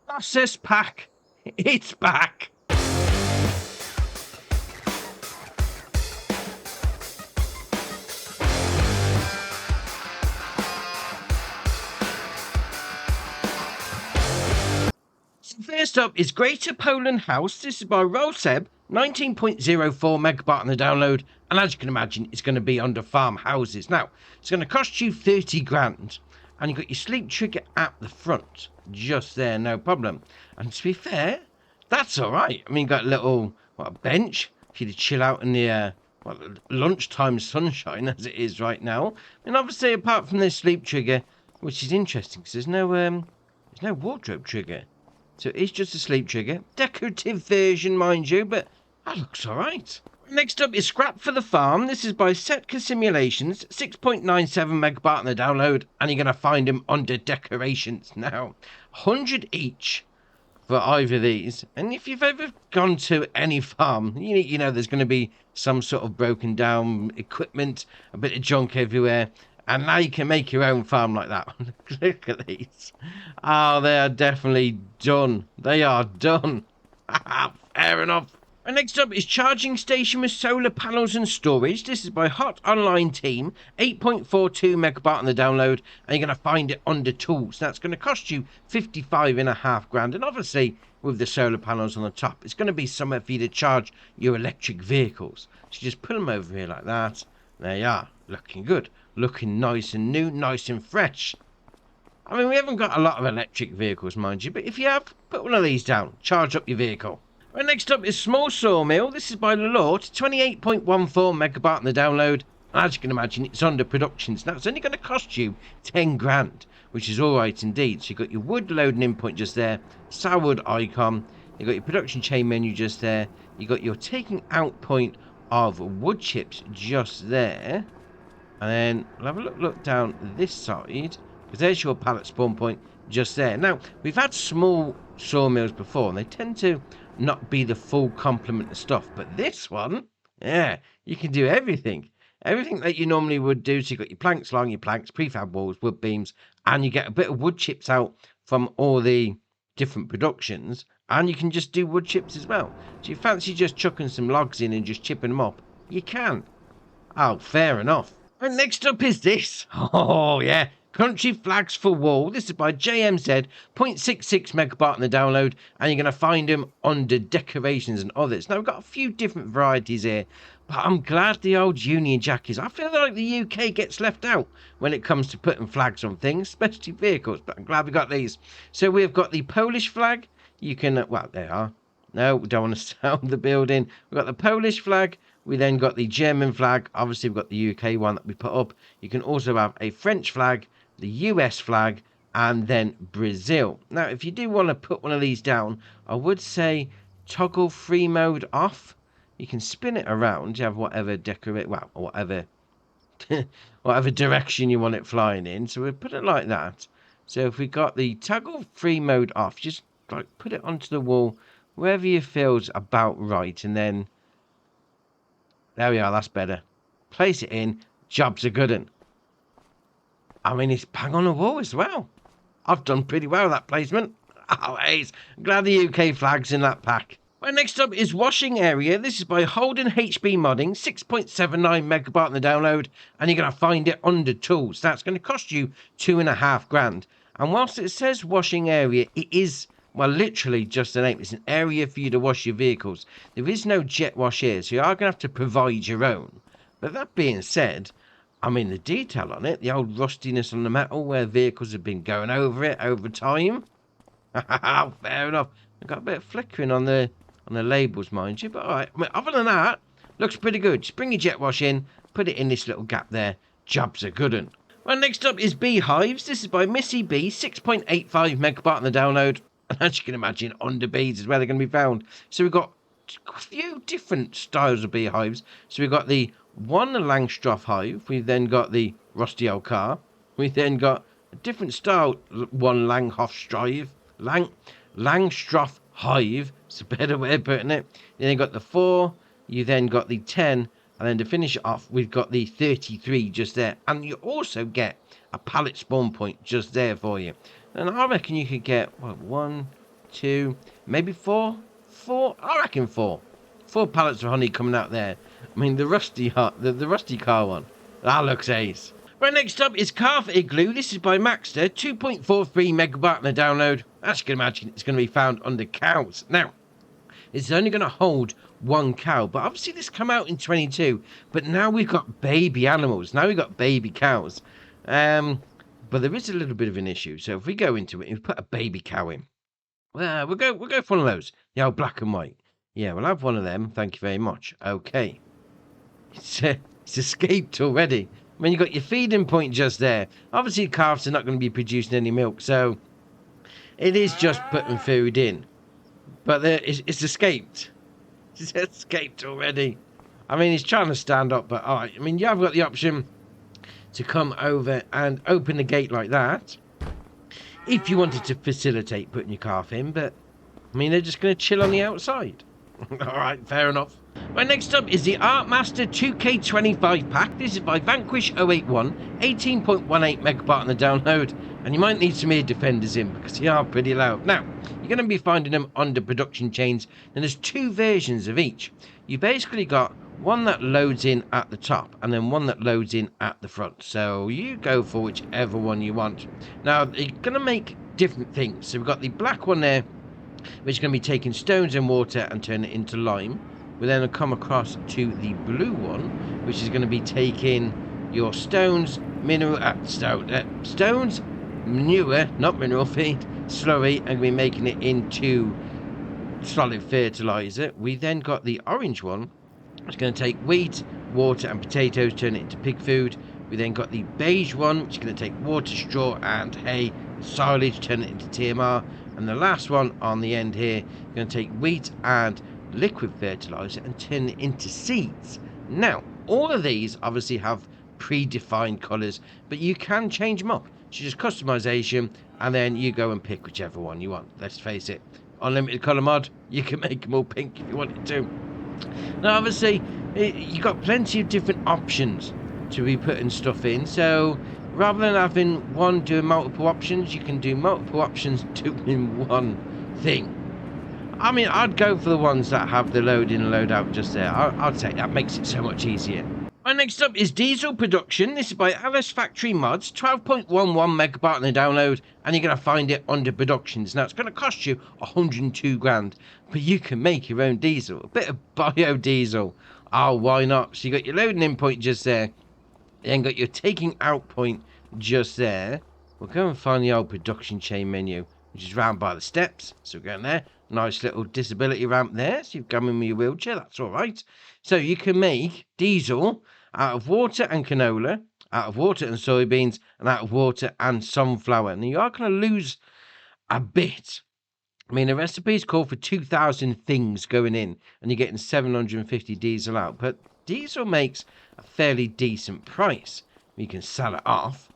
Colossus pack. It's back. So first up is Greater Poland House. This is by Rolseb, 19.04 megabyte on the download, and as you can imagine, it's going to be under farmhouses. Now, it's going to cost you 30 grand, and you've got your sleep trigger at the front, just there, no problem. And to be fair, that's all right. I mean, you've got a little a bench for you to chill out in the lunchtime sunshine as it is right now. And obviously, apart from this sleep trigger, which is interesting because there's no wardrobe trigger. So it's just a sleep trigger. Decorative version, mind you, but that looks alright. Next up is Scrap for the Farm. This is by Setka Simulations, 6.97 megabyte on the download, and you're going to find them under decorations. Now, 100 each for either of these. And if you've ever gone to any farm, you know there's going to be some sort of broken down equipment, a bit of junk everywhere. And now you can make your own farm like that. Look at these. Oh, they are definitely done. They are done. Fair enough. And next up is Charging Station with Solar Panels and Storage. This is by Hot Online Team. 8.42 megabyte on the download. And you're going to find it under Tools. That's going to cost you 55.5 grand. And obviously, with the solar panels on the top, it's going to be somewhere for you to charge your electric vehicles. So just put them over here like that. There you are. Looking good. Looking nice and new, nice and fresh. I mean, we haven't got a lot of electric vehicles, mind you, but if you have, put one of these down. Charge up your vehicle. Right, next up is Small Sawmill. This is by Lort, 28.14 megabyte on the download. As you can imagine, it's under productions. Now, it's only going to cost you 10 grand, which is all right indeed. So you've got your wood loading input just there, sourwood icon. You've got your production chain menu just there. You've got your taking out point of wood chips just there. And then we'll have a look down this side, because there's your pallet spawn point just there. Now, we've had small sawmills before, and they tend to not be the full complement of stuff. But this one, yeah, you can do everything. Everything that you normally would do. So you've got your planks along, your planks, prefab walls, wood beams, and you get a bit of wood chips out from all the different productions. And you can just do wood chips as well. So you fancy just chucking some logs in and just chipping them up? You can. Oh, fair enough. And next up is this. Oh, yeah. Country Flags for Wall. This is by JMZ, 0.66 megabyte on the download. And you're going to find them under decorations and others. Now, we've got a few different varieties here. But I'm glad the old Union Jack is. I feel like the UK gets left out when it comes to putting flags on things, especially vehicles. But I'm glad we got these. So we've got the Polish flag. You can, well, there are. No, we don't want to sound the building. We've got the Polish flag. We then got the German flag. Obviously, we've got the UK one that we put up. You can also have a French flag, the US flag, and then Brazil. Now, if you do want to put one of these down, I would say toggle free mode off. You can spin it around. You have whatever whatever direction you want it flying in. So we'll put it like that. So if we got the toggle free mode off, just like put it onto the wall wherever you feel's about right, and then there we are, that's better. Place it in, job's a good one. I mean, it's bang on the wall as well. I've done pretty well with that placement. Oh, hey, glad the UK flag's in that pack. Well, next up is Washingarea. This is by Holland HB Modding, 6.79 megabyte on the download, and you're going to find it under Tools. That's going to cost you 2.5 grand. And whilst it says washing area, it is, well, literally just a name. It's an area for you to wash your vehicles. There is no jet wash here, so you are going to have to provide your own. But that being said, I mean, the detail on it, the old rustiness on the metal where vehicles have been going over it over time. Fair enough. I've got a bit of flickering on the labels, mind you. But all right, I mean, other than that, looks pretty good. Just bring your jet wash in, put it in this little gap there. Job's a good one. Well, next up is Hives. This is by Missy B, 6.85 megabyte on the download. And as you can imagine, under bees is where they're going to be found. So we've got a few different styles of beehives. So we've got the one Langstroth hive. We've then got the rusty old car. We've then got a different style, one Langstroth hive. It's a better way of putting it. Then you've got the 4. You then got the 10. And then to finish it off, we've got the 33 just there. And you also get a pallet spawn point just there for you. And I reckon you could get, what, 1, 2, maybe 4? 4? I reckon 4. 4 pallets of honey coming out there. I mean, the rusty car one. That looks ace. Right, next up is Car for Iglu. This is by MacDon, 2.43 megabyte on the download. As you can imagine, it's going to be found under cows. Now, it's only going to hold 1 cow, but obviously this come out in 22. But now we've got baby animals. Now we've got baby cows. But there is a little bit of an issue. So if we go into it and we put a baby cow in, we'll go for one of those. The old black and white. Yeah, we'll have one of them. Thank you very much. Okay. It's escaped already. I mean, you've got your feeding point just there. Obviously, calves are not going to be producing any milk, so it is just putting food in. But it's escaped. It's escaped already. I mean, he's trying to stand up, but all right. I mean, you have got the option to come over and open the gate like that if you wanted to facilitate putting your calf in, but I mean, they're just going to chill on the outside. All right, fair enough. Right, next up is the ArtMaster 2K25 pack. This is by Vanquish081, 18.18 megabyte on the download, and you might need some ear defenders in because they are pretty loud. Now, you're going to be finding them under production chains, and there's 2 versions of each. You basically got one that loads in at the top and then one that loads in at the front, so you go for whichever one you want. Now, you're going to make different things. So we've got the black one there, which is going to be taking stones and water and turn it into lime. We'll then come across to the blue one, which is going to be taking your stones, stones, manure, not mineral feed, slurry, and we're making it into solid fertilizer. We then got the orange one. It's going to take wheat, water, and potatoes, turn it into pig food. We then got the beige one, which is going to take water, straw, and hay, silage, turn it into TMR. And the last one on the end here, you're going to take wheat and liquid fertilizer and turn it into seeds. Now, all of these obviously have predefined colours, but you can change them up. It's just customization, and then you go and pick whichever one you want. Let's face it, unlimited colour mod, you can make them all pink if you wanted to. Now, obviously, you've got plenty of different options to be putting stuff in, so rather than having one doing multiple options, you can do multiple options doing one thing. I mean, I'd go for the ones that have the load in and load out just there. I'd say that makes it so much easier. Right, next up is Diesel Production. This is by Alice Factory Mods, 12.11 megabyte on the download, and you're going to find it under Productions. Now, it's going to cost you 102 grand, but you can make your own diesel. A bit of biodiesel. Oh, why not? So you got your loading in point just there. Then got your taking out point just there. We'll go and find the old production chain menu, which is round by the steps. So we're going there. Nice little disability ramp there. So you've come in with your wheelchair. That's all right. So you can make diesel out of water and canola, out of water and soybeans, and out of water and sunflower. And you are going to lose a bit. I mean, the recipes call for 2,000 things going in, and you're getting 750 diesel out. But diesel makes a fairly decent price. You can sell it off.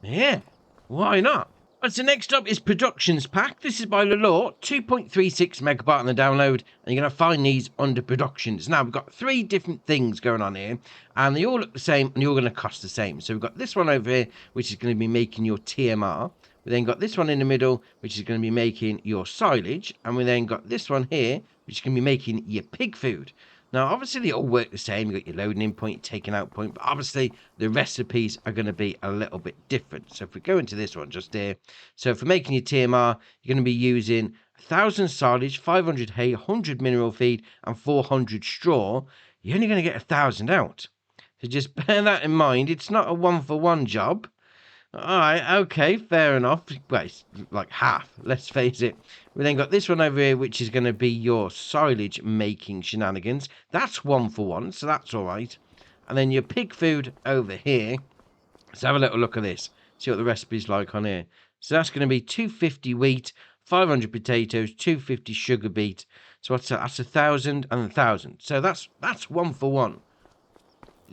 Yeah, why not? Right, so next up is Productions Pack. This is by Landoll, 2.36 megabyte on the download, and you're going to find these under Productions. Now, we've got 3 different things going on here, and they all look the same, and they're all going to cost the same. So we've got this one over here, which is going to be making your TMR. We then got this one in the middle, which is going to be making your silage, and we then got this one here, which is going to be making your pig food. Now, obviously, they all work the same. You've got your loading in point, your taking out point, but obviously, the recipes are going to be a little bit different. So if we go into this one just here, so for making your TMR, you're going to be using 1,000 silage, 500 hay, 100 mineral feed, and 400 straw. You're only going to get 1,000 out. So just bear that in mind. It's not a one-for-one job. All right, okay, fair enough. Well, it's like half, let's face it. We then got this one over here, which is going to be your silage making shenanigans. That's 1-for-1, so that's all right. And then your pig food over here. Let's have a little look at this. See what the recipe's like on here. So that's going to be 250 wheat, 500 potatoes, 250 sugar beet. So what's that? That's 1,000 and 1,000. So that's 1-for-1.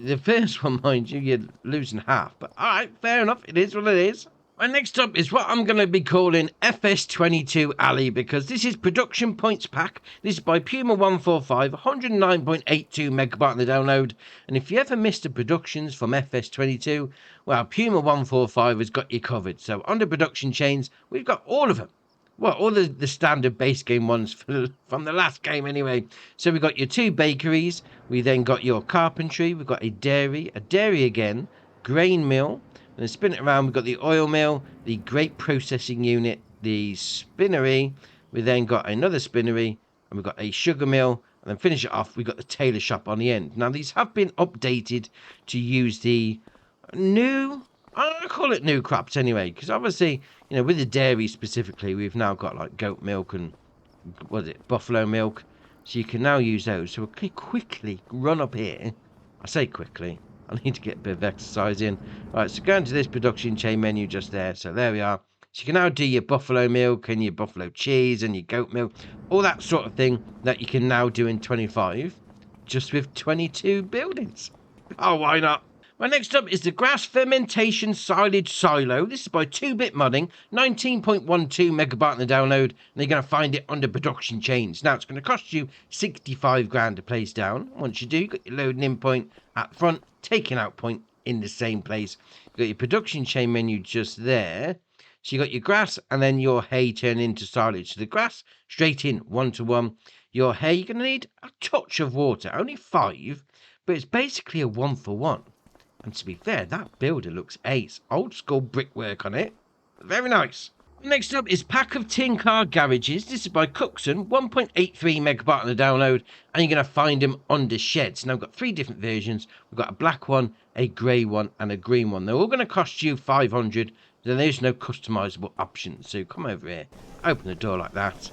The first one, mind you, you're losing half. But all right, fair enough. It is what it is. And next up is what I'm going to be calling FS22 Alley, because this is Production Points Pack. This is by Puma145, 109.82 megabyte on the download. And if you ever missed the productions from FS22, well, Puma145 has got you covered. So under production chains, we've got all of them. Well, all the standard base game ones from the last game anyway. So we've got your 2 bakeries. We then got your carpentry. We've got a dairy again, grain mill. And then spin it around, we've got the oil mill, the grape processing unit, the spinnery. We then got another spinnery, and we've got a sugar mill. And then finish it off, we've got the tailor shop on the end. Now, these have been updated to use the new, I call it new crops anyway, because obviously, you know, with the dairy specifically, we've now got like goat milk and, what is it, buffalo milk. So you can now use those. So we'll quickly run up here. I say quickly. I need to get a bit of exercise in. Right, so go into this production chain menu just there. So there we are. So you can now do your buffalo milk and your buffalo cheese and your goat milk. All that sort of thing that you can now do in 25. Just with 22 buildings. Oh, why not? Well, next up is the Grass Fermentation Silage Silo. This is by 2-Bit Modding, 19.12 megabyte on the download, and you're going to find it under production chains. Now, it's going to cost you 65 grand to place down. Once you do, you've got your loading in point at the front, taking out point in the same place. You've got your production chain menu just there. So you've got your grass and then your hay turn into silage. So the grass, straight in, 1-to-1. Your hay, you're going to need a touch of water, only 5, but it's basically a 1-for-1. And to be fair, that builder looks ace. Old school brickwork on it. Very nice. Next up is Pack of Tin Car Garages. This is by Cookson, 1.83 megabyte on the download. And you're going to find them under sheds. Now, we've got 3 different versions. We've got a black one, a grey one, and a green one. They're all going to cost you 500. Then there's no customizable options. So come over here, open the door like that.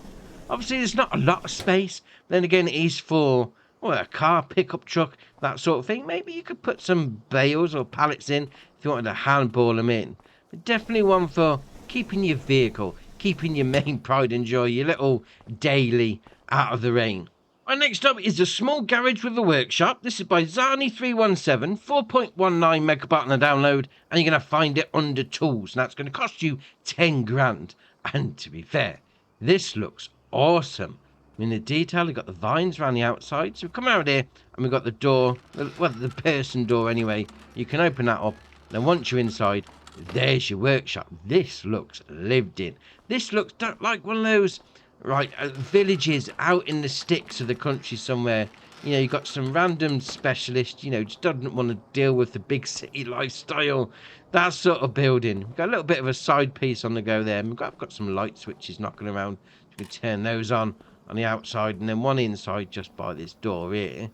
Obviously, there's not a lot of space. Then again, it is for... well, a car, pickup truck, that sort of thing. Maybe you could put some bales or pallets in if you wanted to handball them in. But definitely one for keeping your vehicle, keeping your main pride and joy, your little daily out of the rain. And next up is a small garage with a workshop. This is by Zani317, 4.19 megabyte on the download, and you're going to find it under tools. Now, it's going to cost you 10 grand. And to be fair, this looks awesome. I mean, the detail, we've got the vines around the outside. So we come out here and we've got the door, well, the person door anyway. You can open that up. Then once you're inside, there's your workshop. This looks lived in. This looks like one of those, right, villages out in the sticks of the country somewhere. You know, you've got some random specialist, you know, just doesn't want to deal with the big city lifestyle. That sort of building. We've got a little bit of a side piece on the go there. We've got some light switches knocking around. You can turn those on the outside, and then one inside just by this door here.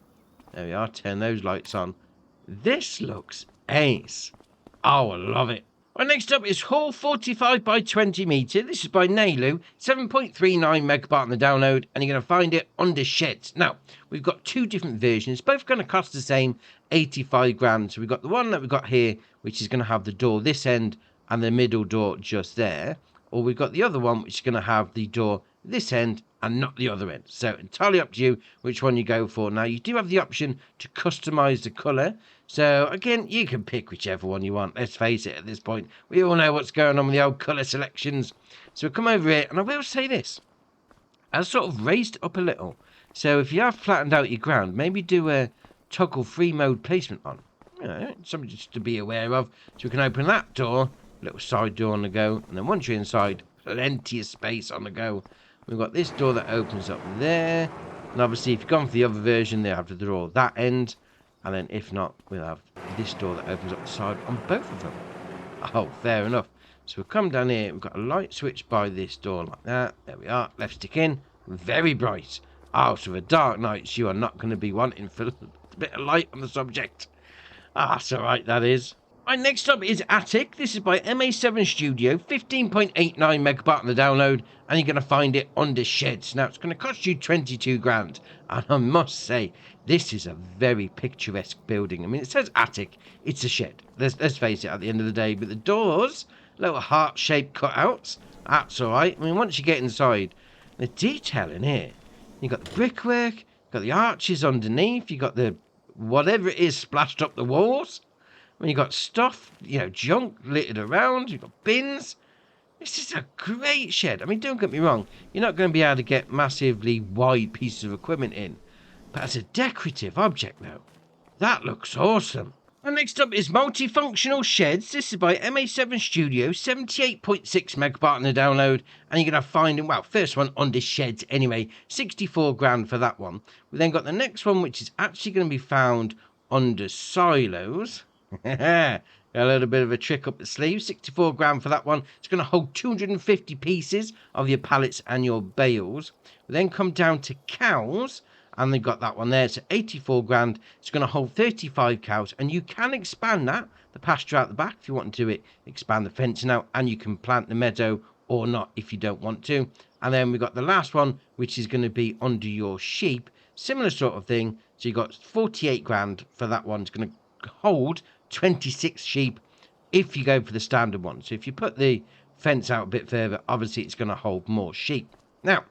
There we are, turn those lights on. This looks ace. Oh, I love it. Well, next up is Hall 45 by 20 meter. This is by Nailu, 7.39 megabyte on the download, and you're going to find it under sheds. Now, we've got 2 different versions, both going to cost the same, 85 grand. So we've got the one that we've got here, which is going to have the door this end and the middle door just there. Or we've got the other one, which is going to have the door this end and not the other end. So entirely up to you which one you go for. Now, you do have the option to customize the color. So again, you can pick whichever one you want. Let's face it, at this point, we all know what's going on with the old color selections. So we'll come over here, and I will say this. I've sort of raised it up a little. So if you have flattened out your ground, maybe do a toggle free mode placement on. You know, something just to be aware of. So we can open that door, little side door on the go, and then once you're inside, plenty of space on the go. We've got this door that opens up there. And obviously, if you've gone for the other version, they have the door that end. And then if not, we'll have this door that opens up the side on both of them. Oh, fair enough. So we'll come down here. We've got a light switch by this door like that. There we are. Left stick in. Very bright. Oh, so for dark nights, you are not going to be wanting for a bit of light on the subject. Ah, that's all right, that is. Right, next up is Attic. This is by MA7 Studio, 15.89 megabyte on the download, and you're going to find it under sheds. Now, it's going to cost you 22 grand, and I must say, this is a very picturesque building. I mean, it says attic, it's a shed. Let's face it, at the end of the day, but the doors, little heart-shaped cutouts, that's all right. I mean, once you get inside, the detail in here, you've got the brickwork, you've got the arches underneath, you've got the whatever it is splashed up the walls. I mean, you've got stuff, junk littered around. You've got bins. This is a great shed. I mean, don't get me wrong. You're not going to be able to get massively wide pieces of equipment in. But as a decorative object, though, that looks awesome. And next up is Multifunctional Sheds. This is by MA7 Studio, 78.6 megabyte on the download. And you're going to find them, well, first one under sheds anyway, 64 grand for that one. We then got the next one, which is actually going to be found under silos. Got a little bit of a trick up the sleeve, 64 grand for that one. It's going to hold 250 pieces of your pallets and your bales. We then come down to cows. And they've got that one there. So 84 grand. It's going to hold 35 cows. And you can expand that, the pasture out the back, if you want to do it. Expand the fencing out. And you can plant the meadow or not if you don't want to. And then we've got the last one, which is going to be under your sheep. Similar sort of thing. So you've got 48 grand for that one. It's going to hold 26 sheep if you go for the standard one. So if you put the fence out a bit further, obviously it's going to hold more sheep. Now,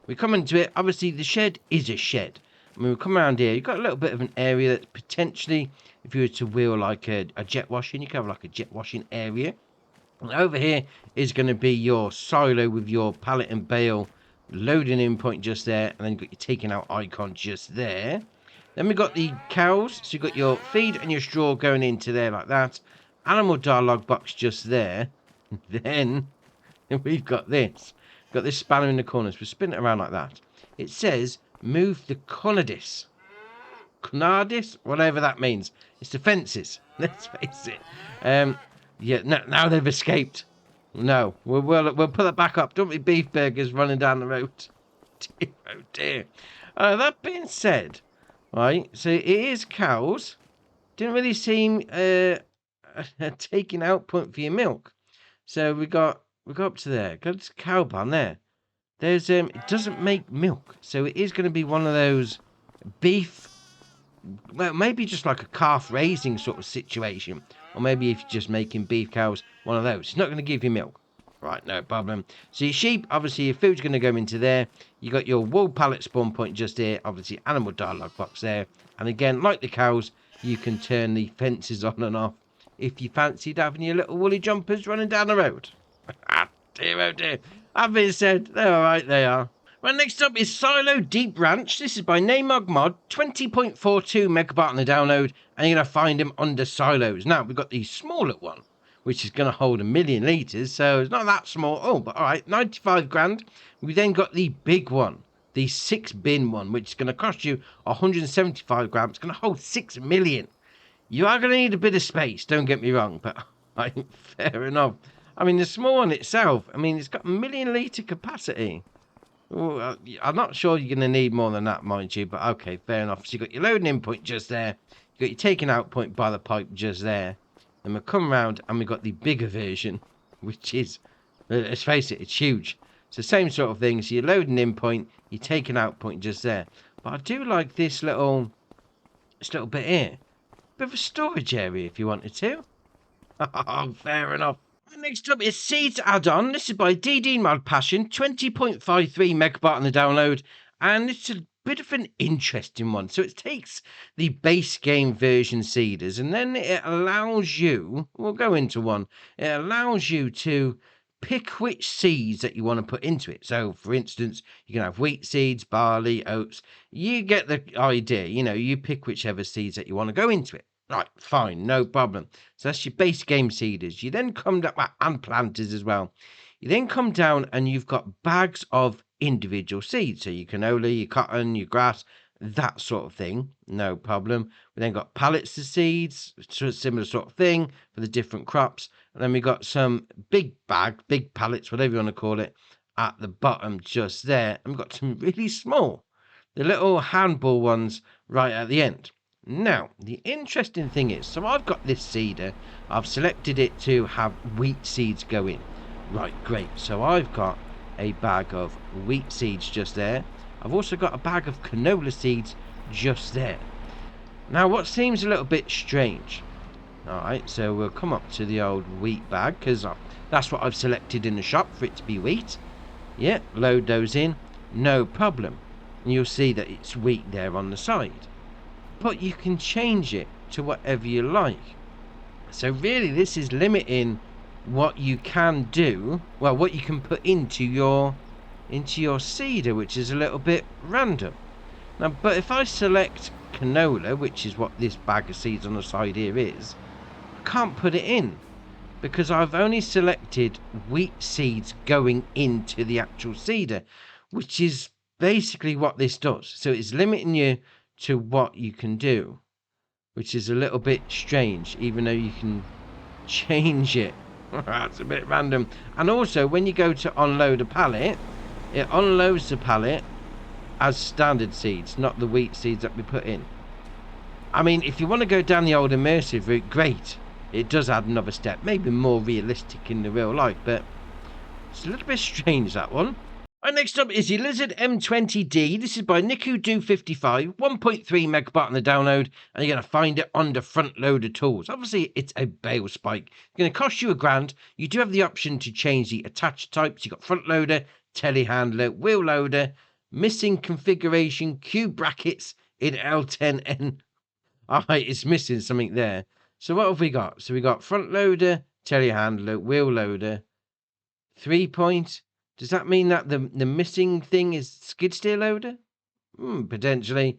we come into it. Obviously, the shed is a shed. I mean, we come around here. You've got a little bit of an area that potentially, if you were to wheel like a jet washing, you can have like a jet washing area. And over here is going to be your silo with your pallet and bale loading in point just there. And then you've got your taking out icon just there. Then we've got the cows. So you've got your feed and your straw going into there like that. Animal dialogue box just there. Then we've got this. Got this spanner in the corners. We spin it around like that. It says, move the Conadis. Conadis? Whatever that means. It's the fences. Let's face it. Yeah, now they've escaped. No, we'll put that back up. Don't be beef burgers running down the road. Dear, oh dear. That being said, right, so it is cows. Didn't really seem a taking out point for your milk. So we got up to there. Got this cow barn there. There's it doesn't make milk, so it is going to be one of those beef. Well, maybe just like a calf raising sort of situation, or maybe if you're just making beef cows, one of those. It's not going to give you milk, right? No problem. So your sheep, obviously, your food's going to go into there. You got your wool pallet spawn point just there. Obviously, animal dialogue box there. And again, like the cows, you can turn the fences on and off if you fancied having your little woolly jumpers running down the road. Dear, oh dear. That being said, they're alright, they are. Right, next up is Silo Deep Ranch. This is by Namog Mod, 20.42 megabyte on the download, and you're going to find them under silos. Now, we've got the smaller one, which is going to hold 1,000,000 litres, so it's not that small. Oh, but alright, 95 grand. We then got the big one, the 6-bin one, which is going to cost you 175 grand. It's going to hold 6 million. You are going to need a bit of space, don't get me wrong, but fair enough. I mean, the small one itself, I mean, it's got 1,000,000 litre capacity. Well, I'm not sure you're going to need more than that, mind you, but okay, fair enough. So you've got your loading in point just there. You've got your taking out point by the pipe just there. Then we'll come round and we've got the bigger version, which is, let's face it, it's huge. It's the same sort of thing. So your loading in point, your taking out point just there. But I do like this little bit here. Bit of a storage area if you wanted to. Oh, fair enough. Next up is Seeds Addon. This is by DD Mod Passion, 20.53 megabyte on the download, and it's a bit of an interesting one. So it takes the base game version seeders, and then it allows you, we'll go into one, it allows you to pick which seeds that you want to put into it. So, for instance, you can have wheat seeds, barley, oats. You get the idea, you pick whichever seeds that you want to go into it. Right, fine, no problem. So that's your base game seeders. You then come down, and planters as well. You then come down and you've got bags of individual seeds. So your canola, your cotton, your grass, that sort of thing. No problem. We then got pallets of seeds, similar sort of thing for the different crops. And then we got some big pallets, whatever you want to call it, at the bottom just there. And we've got some really small, the little handball ones right at the end. Now, the interesting thing is, so I've got this seeder. I've selected it to have wheat seeds go in. Right, great. So I've got a bag of wheat seeds just there. I've also got a bag of canola seeds just there. Now, what seems a little bit strange. Alright, so we'll come up to the old wheat bag, because that's what I've selected in the shop for it to be wheat. Yeah, load those in. No problem. And you'll see that it's wheat there on the side. But you can change it to whatever you like. So really, this is limiting what you can do. Well, what you can put into your seeder, which is a little bit random. Now, but if I select canola, which is what this bag of seeds on the side here is, I can't put it in because I've only selected wheat seeds going into the actual seeder, which is basically what this does. So it's limiting you to what you can do, which is a little bit strange, even though you can change it. That's a bit random. And also, when you go to unload a pallet, it unloads the pallet as standard seeds, not the wheat seeds that we put in. I mean, if you want to go down the old immersive route, great. It does add another step, maybe more realistic in the real life, but it's a little bit strange, that one. Right, next up is the Lizard M20D. This is by Niku55, 1.3 megabyte on the download, and you're going to find it under front loader tools. Obviously, it's a bale spike. It's going to cost you £1,000. You do have the option to change the attached types. You've got front loader, telehandler, wheel loader, missing configuration, cube brackets in L10N. Alright, it's missing something there. So what have we got? So we got front loader, telehandler, wheel loader, 3-point. Does that mean that the missing thing is skid steer loader? Potentially.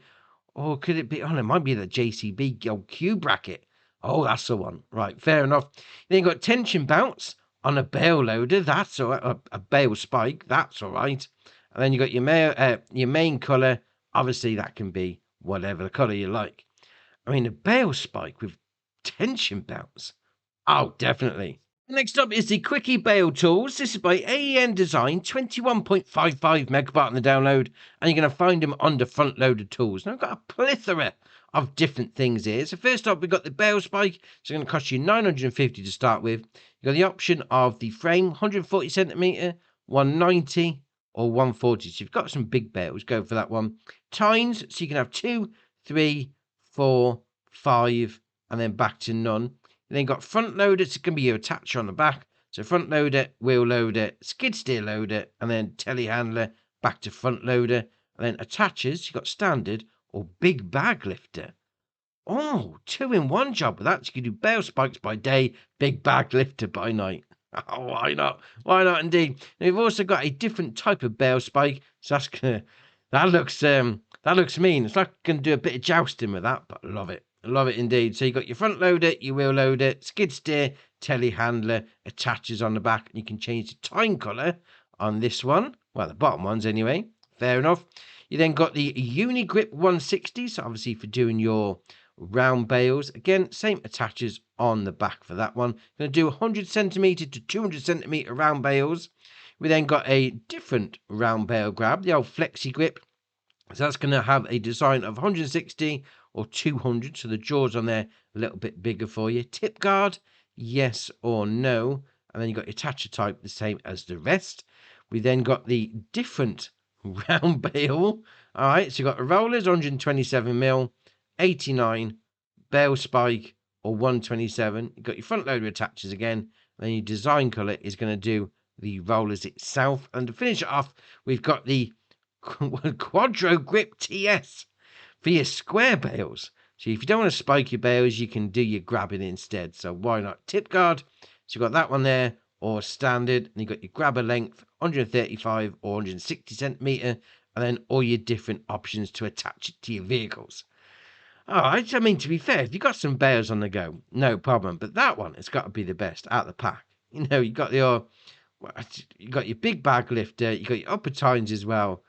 Or could it be? Oh, it might be the JCB old Q bracket. Oh, that's the one. Right, fair enough. Then you've got tension bounce on a bale loader. That's all right. A bale spike. That's all right. And then you've got your main colour. Obviously, that can be whatever the colour you like. I mean, a bale spike with tension bounce. Oh, definitely. Next up is the Quicke Bale Tools. This is by AEN Design, 21.55 megabyte on the download, and you're going to find them under front loaded tools. Now, I've got a plethora of different things here. So first up, we've got the bale spike. It's going to cost you $950 to start with. You've got the option of the frame, 140 centimetre, 190 or 140. So you've got some big bales, go for that one. Tines, so you can have 2, 3, 4, 5, and then back to none. Then you've got front loader, it's going to be your attacher on the back. So front loader, wheel loader, skid steer loader, and then telehandler, back to front loader. And then attachers, you've got standard or big bag lifter. Oh, 2-in-1 job with that. You can do bale spikes by day, big bag lifter by night. Oh, why not? Why not indeed? Now, we've also got a different type of bale spike. So that looks mean. It's like going to do a bit of jousting with that, but I love it. I love it indeed. So you've got your front loader, your wheel loader, skid steer, telehandler, attachers on the back, and you can change the time colour on this one. Well, the bottom ones anyway. Fair enough. You then got the Unigrip 160, so obviously for doing your round bales. Again, same attachers on the back for that one. Going to do 100 centimetre to 200 centimetre round bales. We then got a different round bale grab, the old Flexi Grip. So that's going to have a design of 160 or 200, so the jaws on there a little bit bigger for you. Tip guard, yes or no. And then you've got your attacher type, the same as the rest. We then got the different round bale. All right, so you've got the rollers, 127mm, 89, bale spike, or 127. You've got your front loader attachers again. And then your design colour is going to do the rollers itself. And to finish it off, we've got the Quadro Grip TS for your square bales. So if you don't want to spike your bales, you can do your grabbing instead. So why not? Tip guard. So you've got that one there, or standard. And you've got your grabber length, 135 or 160 centimetre. And then all your different options to attach it to your vehicles. All right, I mean, to be fair, if you've got some bales on the go, no problem. But that one, it's got to be the best out of the pack. You know, you've got your big bag lifter. You've got your upper tines as well.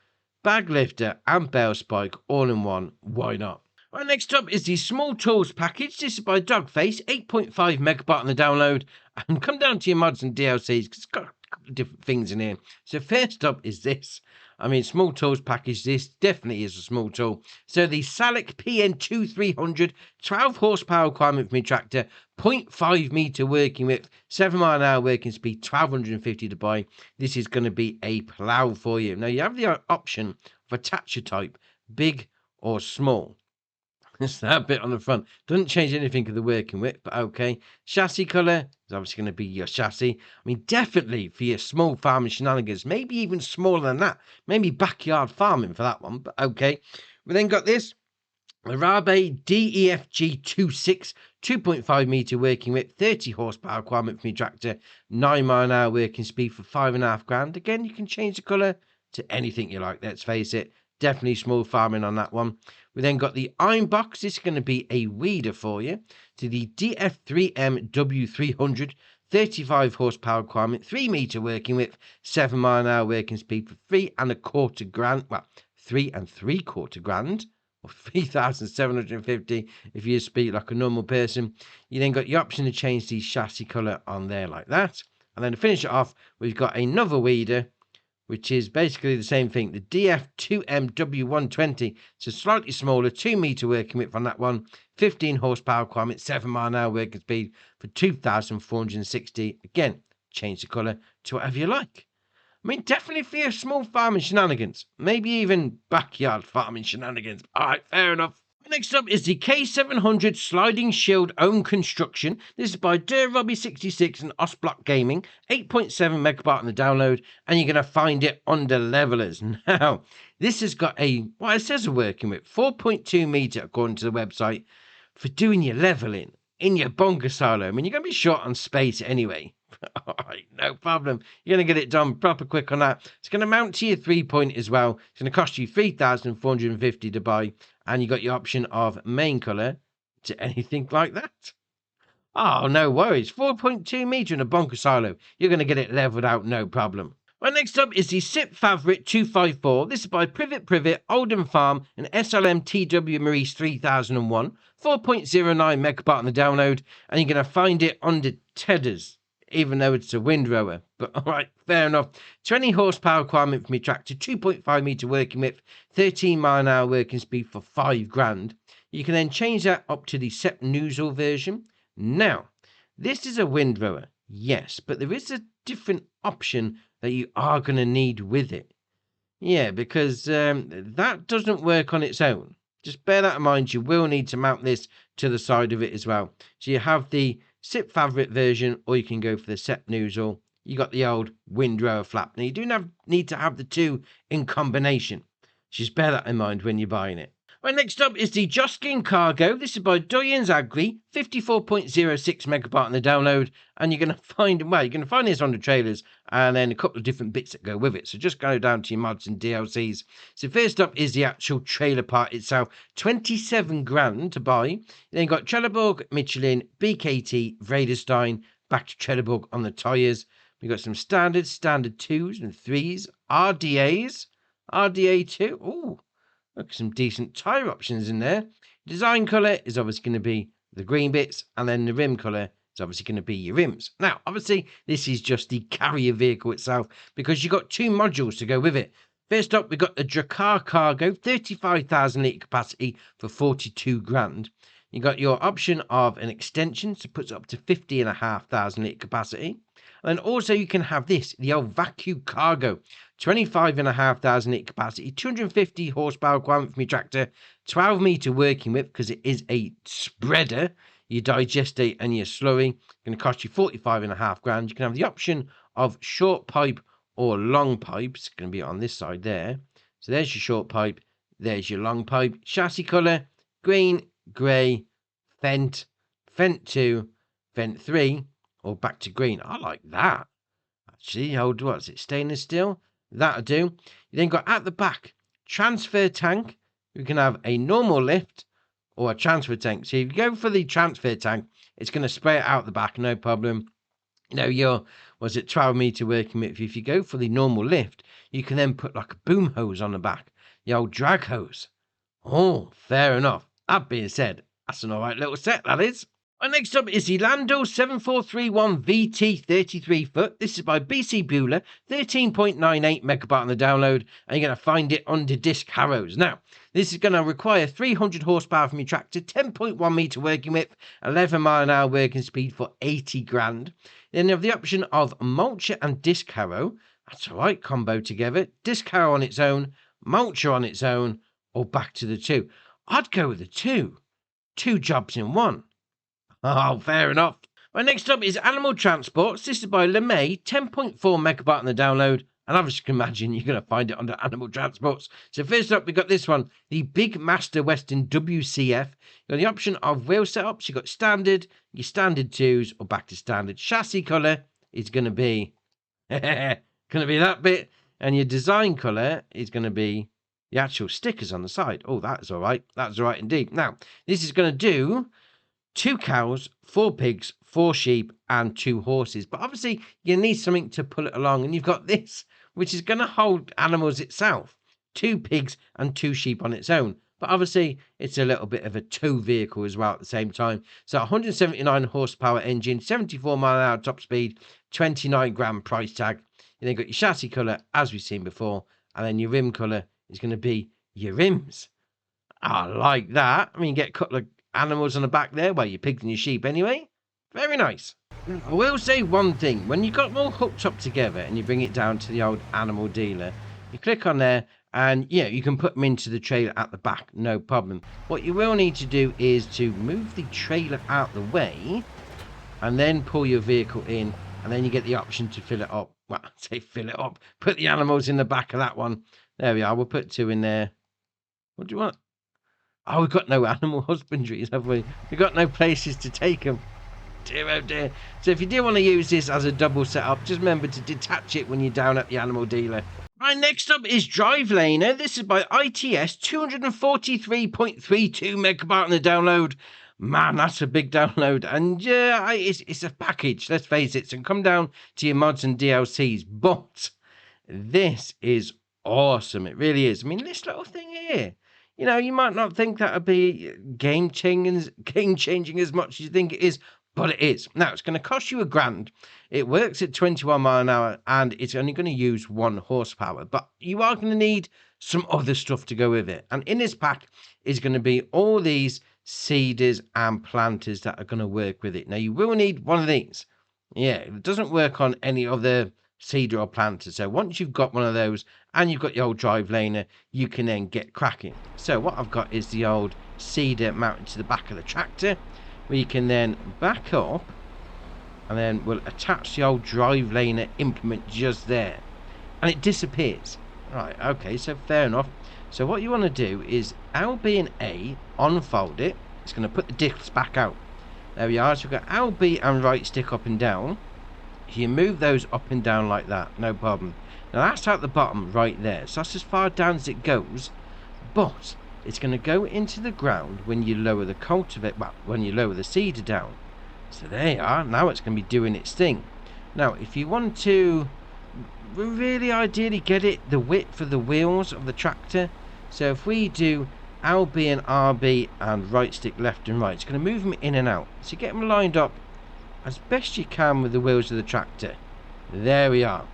Bag lifter and bale spike all in one. Why not? Right, next up is the small tools package. This is by Dogface, 8.5 megabyte on the download. And come down to your mods and DLCs because it's got a couple of different things in here. So first up is this. I mean, small tools package. This definitely is a small tool. So the Salic PN2300, 12 horsepower requirement for me tractor, 0.5 meter working width, 7 mile an hour working speed, 1250 to buy. This is going to be a plow for you. Now you have the option of attacher type, big or small. It's that bit on the front. Doesn't change anything of the working width, but okay. Chassis colour is obviously going to be your chassis. I mean, definitely for your small farming shenanigans, maybe even smaller than that. Maybe backyard farming for that one, but okay. We then got this. Arabe DEFG26, 2.5 metre working width, 30 horsepower requirement for my tractor, 9 mile an hour working speed for £5,500. Again, you can change the colour to anything you like, let's face it. Definitely small farming on that one. We then got the Iron Box. This is going to be a weeder for you. To the DF3M W300, 35 horsepower requirement, 3 metre working width, 7 mile an hour working speed for £3,2500. Well, £3,7500. Or 3,750 if you speak like a normal person. You then got the option to change the chassis colour on there like that. And then to finish it off, we've got another weeder, which is basically the same thing. The DF2MW120, so slightly smaller, 2 metre working width on that one, 15 horsepower requirement, 7 mile an hour working speed for 2,460. Again, change the colour to whatever you like. I mean, definitely for your small farming shenanigans. Maybe even backyard farming shenanigans. All right, fair enough. Next up is the K700 Sliding Shield Own Construction. This is by DurRobbie66 and Osblock Gaming. 8.7 megabyte on the download, and you're going to find it under levelers. Now, this has got what it says working with 4.2 meter according to the website for doing your leveling in your bunker silo. I mean, you're going to be short on space anyway. All right, no problem. You're going to get it done proper quick on that. It's going to mount to your 3-point as well. It's going to cost you $3,450 to buy, and you got your option of main colour to anything like that. Oh, no worries. 4.2 metre in a bunker silo. You're going to get it levelled out, no problem. Well, next up is the SIP Favorit 254. This is by Privet, Oldham Farm, and SLM TW Maurice 3001. 4.09 megabyte on the download, and you're going to find it under Tedders, even though it's a windrower. But all right, fair enough. 20 horsepower requirement for my tractor, 2.5 metre working width, 13 mile an hour working speed for £5,000. You can then change that up to the SEP Noozle version. Now, this is a windrower, yes, but there is a different option that you are going to need with it. Yeah, because that doesn't work on its own. Just bear that in mind. You will need to mount this to the side of it as well. So you have the SIP Favorit version, or you can go for the SEP Noozle. You got the old windrower flap. Now, you do need to have the two in combination. Just bear that in mind when you're buying it. Right, next up is the Joskin Cargo. This is by Doyen's Agri, 54.06 megabyte on the download, and you're going to find this on the trailers, and then a couple of different bits that go with it. So just go down to your mods and DLCs. So first up is the actual trailer part itself, 27 grand to buy. You then got Trelleborg, Michelin, BKT, Vredestein, back to Trelleborg on the tyres. We've got some standard 2s and 3s, RDA 2. Ooh. Look, some decent tyre options in there. Design colour is obviously going to be the green bits, and then the rim colour is obviously going to be your rims. Now, obviously, this is just the carrier vehicle itself, because you've got two modules to go with it. First up, we've got the Joskin Cargo, 35,000 litre capacity for 42 grand. You got your option of an extension, so it puts up to 50,500 litre capacity. And then also you can have this, the old Vacuum Cargo, 25,500 litre capacity, 250 horsepower requirement for your tractor, 12 metre working width because it is a spreader, your digestate and your slurry. Going to cost you 45,500 grand. You can have the option of short pipe or long pipe. It's going to be on this side there. So there's your short pipe, there's your long pipe. Chassis colour, green, grey, Fent 2, Fent 3, or back to green. I like that. Actually, hold, what's it, stainless steel? That'll do. You then got at the back, transfer tank. You can have a normal lift or a transfer tank. So if you go for the transfer tank, it's going to spray it out the back, no problem. You know, your, 12 metre working width. If you go for the normal lift, you can then put like a boom hose on the back, the old drag hose. Oh, fair enough. That being said, that's an alright little set, that is. And next up is the Landoll 7431 VT 33 foot. This is by BC Bueller, 13.98 megabyte on the download, and you're going to find it under disc harrows. Now, this is going to require 300 horsepower from your tractor, 10.1 metre working width, 11 mile an hour working speed for 80 grand. Then you have the option of mulcher and disc harrow. That's a right combo together. Disc harrow on its own, mulcher on its own, or back to the two. I'd go with the two. Two jobs in one. Oh, fair enough. Right, next up is Animal Transports. This is by LeMay, 10.4 megabyte on the download, And obviously, you can imagine you're going to find it under animal transports. So first up, we've got this one, the Big Master Western WCF. You've got the option of wheel setups. You've got standard, your standard 2s, or back to standard. Chassis colour is going to be, that bit. And your design colour is going to be the actual stickers on the side. Oh, that is all right. That's all right indeed. Now, this is going to do 2 cows, 4 pigs, 4 sheep, and 2 horses. But obviously, you need something to pull it along. And you've got this, which is going to hold animals itself. 2 pigs and 2 sheep on its own. But obviously, it's a little bit of a tow vehicle as well at the same time. So 179 horsepower engine, 74 mile an hour top speed, 29 grand price tag. You then got your chassis colour, as we've seen before. And then your rim colour is going to be your rims. I like that. I mean, you get a couple of animals on the back there, well, your pigs and your sheep anyway. Very nice. I will say one thing. When you've got them all hooked up together and you bring it down to the old animal dealer, you click on there and, yeah, you can put them into the trailer at the back. No problem. What you will need to do is to move the trailer out the way and then pull your vehicle in, and then you get the option to fill it up. Well, I say fill it up. Put the animals in the back of that one. There we are. We'll put 2 in there. What do you want? Oh, we've got no animal husbandries, have we? We've got no places to take them. Dear, oh dear. So if you do want to use this as a double setup, just remember to detach it when you're down at the animal dealer. Right, next up is DriveLaner. This is by ITS, 243.32 megabyte on the download. Man, that's a big download. And yeah, it's a package, let's face it. So come down to your mods and DLCs. But this is awesome. It really is. I mean, this little thing here. You know, you might not think that would be game-changing as much as you think it is, but it is. Now, it's going to cost you £1,000. It works at 21 mile an hour, and it's only going to use 1 horsepower. But you are going to need some other stuff to go with it. And in this pack is going to be all these seeders and planters that are going to work with it. Now, you will need one of these. Yeah, it doesn't work on any other seeder or planter. So once you've got one of those and you've got your old DriveLaner, you can then get cracking. So what I've got is the old seeder mounted to the back of the tractor. We can then back up and then we'll attach the old DriveLaner implement just there and it disappears. Right, okay, so fair enough. So what you want to do is LB and A, unfold it. It's going to put the discs back out. There we are. So we've got LB and right stick up and down. You move those up and down like that, no problem. Now that's at the bottom right there, so that's as far down as it goes, but it's going to go into the ground when you lower the cultivator, well, when you lower the seeder down. So there you are, now it's going to be doing its thing. Now if you want to really ideally get it the width of the wheels of the tractor, so if we do LB and RB and right stick left and right, it's going to move them in and out. So get them lined up as best you can with the wheels of the tractor. There we are.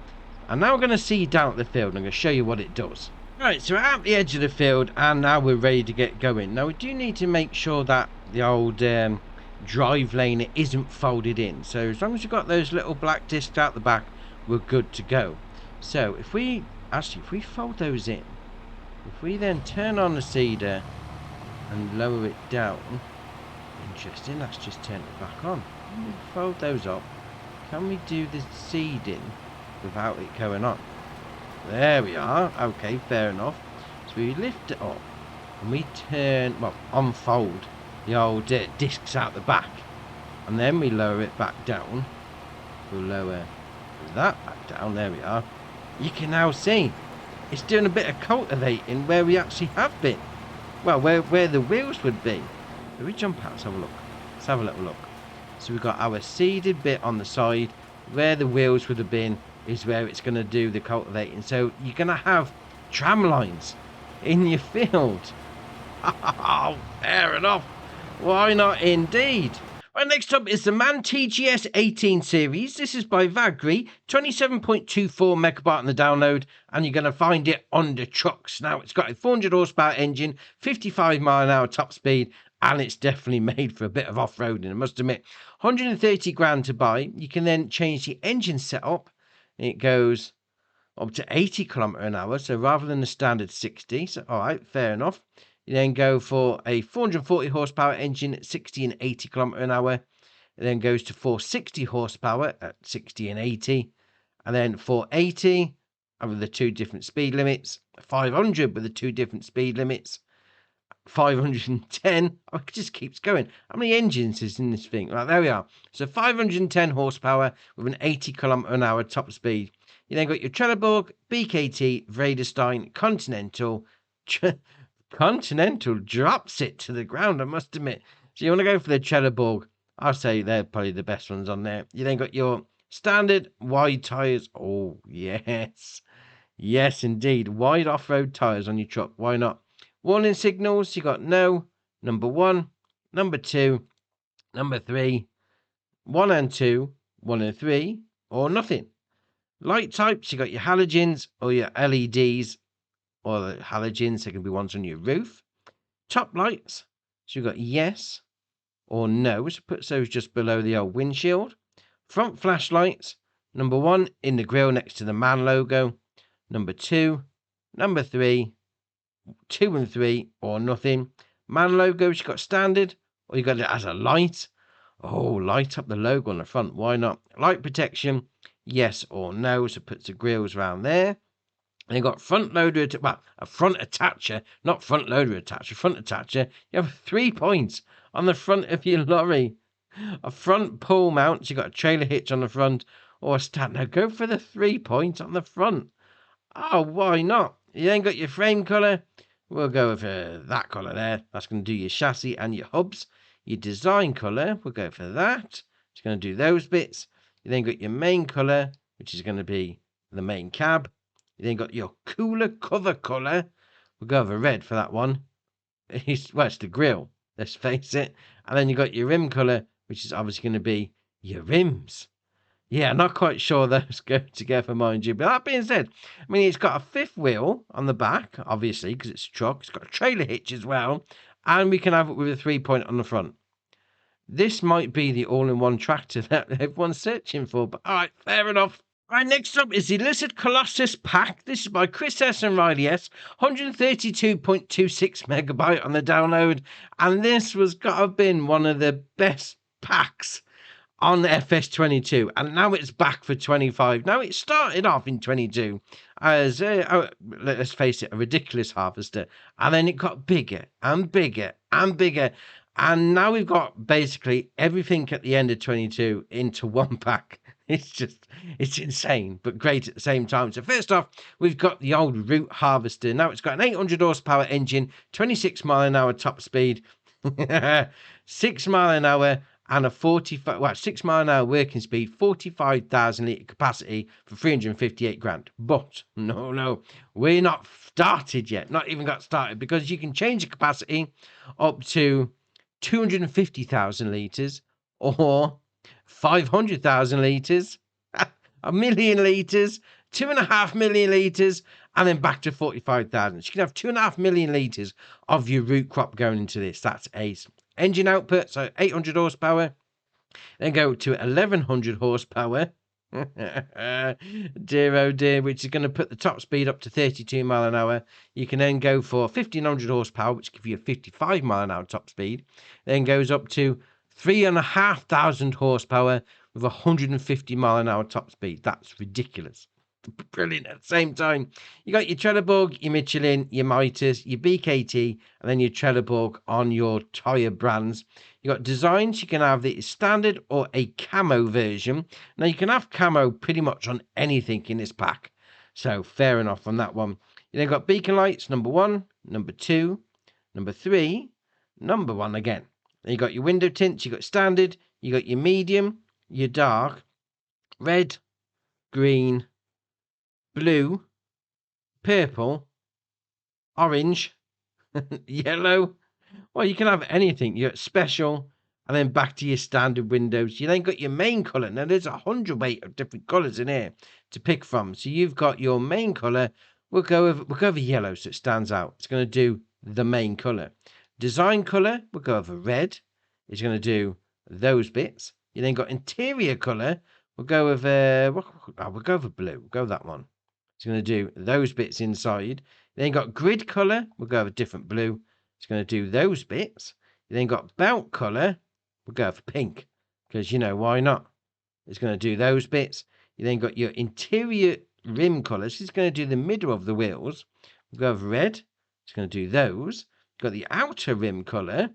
And now we're going to see down at the field. I'm going to show you what it does. Right, so we're at the edge of the field and now we're ready to get going. Now we do need to make sure that the old DriveLaner isn't folded in. So as long as you've got those little black discs out the back, we're good to go. So if we fold those in, if we then turn on the seeder and lower it down, interesting, let's just turn it back on. Can we fold those up? Can we do the seeding without it going on? There we are. Okay, fair enough. So we lift it up and we turn, well, unfold the old discs out the back, and then we lower it back down. We'll lower that back down. There we are. You can now see it's doing a bit of cultivating where we actually have been. Well, where the wheels would be. If we jump out, let's have a look. Let's have a little look. So we've got our seeded bit on the side. Where the wheels would have been is where it's going to do the cultivating. So you're going to have tram lines in your field. Oh, fair enough. Why not indeed? Right, next up is the MAN TGS 18 series. This is by Vagri, 27.24 megabyte on the download, and you're going to find it under trucks. Now, it's got a 400 horsepower engine, 55 mile an hour top speed, and it's definitely made for a bit of off-roading, I must admit. 130 grand to buy. You can then change the engine setup. It goes up to 80 kilometre an hour, so rather than the standard 60. So, all right, fair enough. You then go for a 440 horsepower engine at 60 and 80 kilometre an hour. It then goes to 460 horsepower at 60 and 80. And then 480. with the 2 different speed limits, 500 with the 2 different speed limits, 510. Oh, it just keeps going. How many engines is in this thing? Right, there we are. So 510 horsepower with an 80 km/h top speed. You then got your Trelleborg, BKT, Vredestein, Continental. Continental drops it to the ground, I must admit. So you want to go for the Trelleborg. I'll say they're probably the best ones on there. You then got your standard wide tyres. Oh, yes. Yes, indeed. Wide off-road tyres on your truck. Why not? Warning signals. You got no, number 1, number 2, number 3, 1 and 2, 1 and 3, or nothing. Light types. You got your halogens or your LEDs, or the halogens. There can be ones on your roof. Top lights. So you've got yes or no, which puts those just below the old windshield. Front flashlights, number 1 in the grille next to the man logo, number 2, number 3, 2 and 3, or nothing. Man logos, you've got standard, or you got it as a light. Oh, light up the logo on the front, why not? Light protection, yes or no, so it puts the grills around there. And you've got front loader, a front attacher, not front loader attacher, front attacher. You have 3 points on the front of your lorry. A front pull mount, so you've got a trailer hitch on the front, or a stand. Now go for the 3 points on the front. Oh, why not? You then got your frame colour. We'll go with that colour there. That's going to do your chassis and your hubs. Your design colour, we'll go for that. It's going to do those bits. You then got your main colour, which is going to be the main cab. You then got your cooler cover colour. We'll go over red for that one. It's the grille, let's face it. And then you got your rim colour, which is obviously going to be your rims. Yeah, not quite sure those go together, mind you. But that being said, I mean, it's got a 5th wheel on the back, obviously, because it's a truck. It's got a trailer hitch as well. And we can have it with a 3-point on the front. This might be the all-in-one tractor that everyone's searching for. But all right, fair enough. Right, next up is the Lizard Colossus pack. This is by Chris S and Riley S. 132.26 megabyte on the download. And this was got to have been one of the best packs on the FS22. And now it's back for 25. Now, it started off in 22 as, let's face it, a ridiculous harvester. And then it got bigger and bigger and bigger. And now we've got basically everything at the end of 22 into one pack. It's insane, but great at the same time. So first off, we've got the old root harvester. Now it's got an 800 horsepower engine, 26 mile an hour top speed, 6 mile an hour and a 6 mile an hour working speed, 45,000 litre capacity for 358 grand. But no, we're not started yet. Not even got started, because you can change the capacity up to 250,000 litres or 500,000 litres, 1 million litres, 2.5 million litres, and then back to 45,000. So you can have 2.5 million litres of your root crop going into this. That's ace. Engine output, so 800 horsepower, then go to 1100 horsepower. Dear oh dear, which is going to put the top speed up to 32 mile an hour. You can then go for 1500 horsepower, which gives you a 55 mile an hour top speed. Then goes up to 3,500 horsepower with 150 mile an hour top speed. That's ridiculous. Brilliant at the same time. You got your Trelleborg, your Michelin, your Mitas, your BKT, and then your Trelleborg on your tyre brands. You got designs. You can have the standard or a camo version. Now you can have camo pretty much on anything in this pack, so fair enough on that one. You then got beacon lights, number 1, number 2, number 3, number 1 again. Then you got your window tints. You got standard. You got your medium, your dark, red, green, blue, purple, orange, yellow. Well, you can have anything. You got special, and then back to your standard windows. You then got your main colour. Now, there's 100 of different colours in here to pick from. So you've got your main colour. We'll go over yellow so it stands out. It's going to do the main colour. Design colour, we'll go over red. It's going to do those bits. You then got interior colour. We'll go over blue. We'll go with that one. It's going to do those bits inside. Then got grid colour. We'll go with a different blue. It's going to do those bits. You then got belt colour. We'll go for pink, because, you know, why not? It's going to do those bits. You then got your interior rim colour. So it's going to do the middle of the wheels. We'll go over red. It's going to do those. Got the outer rim colour,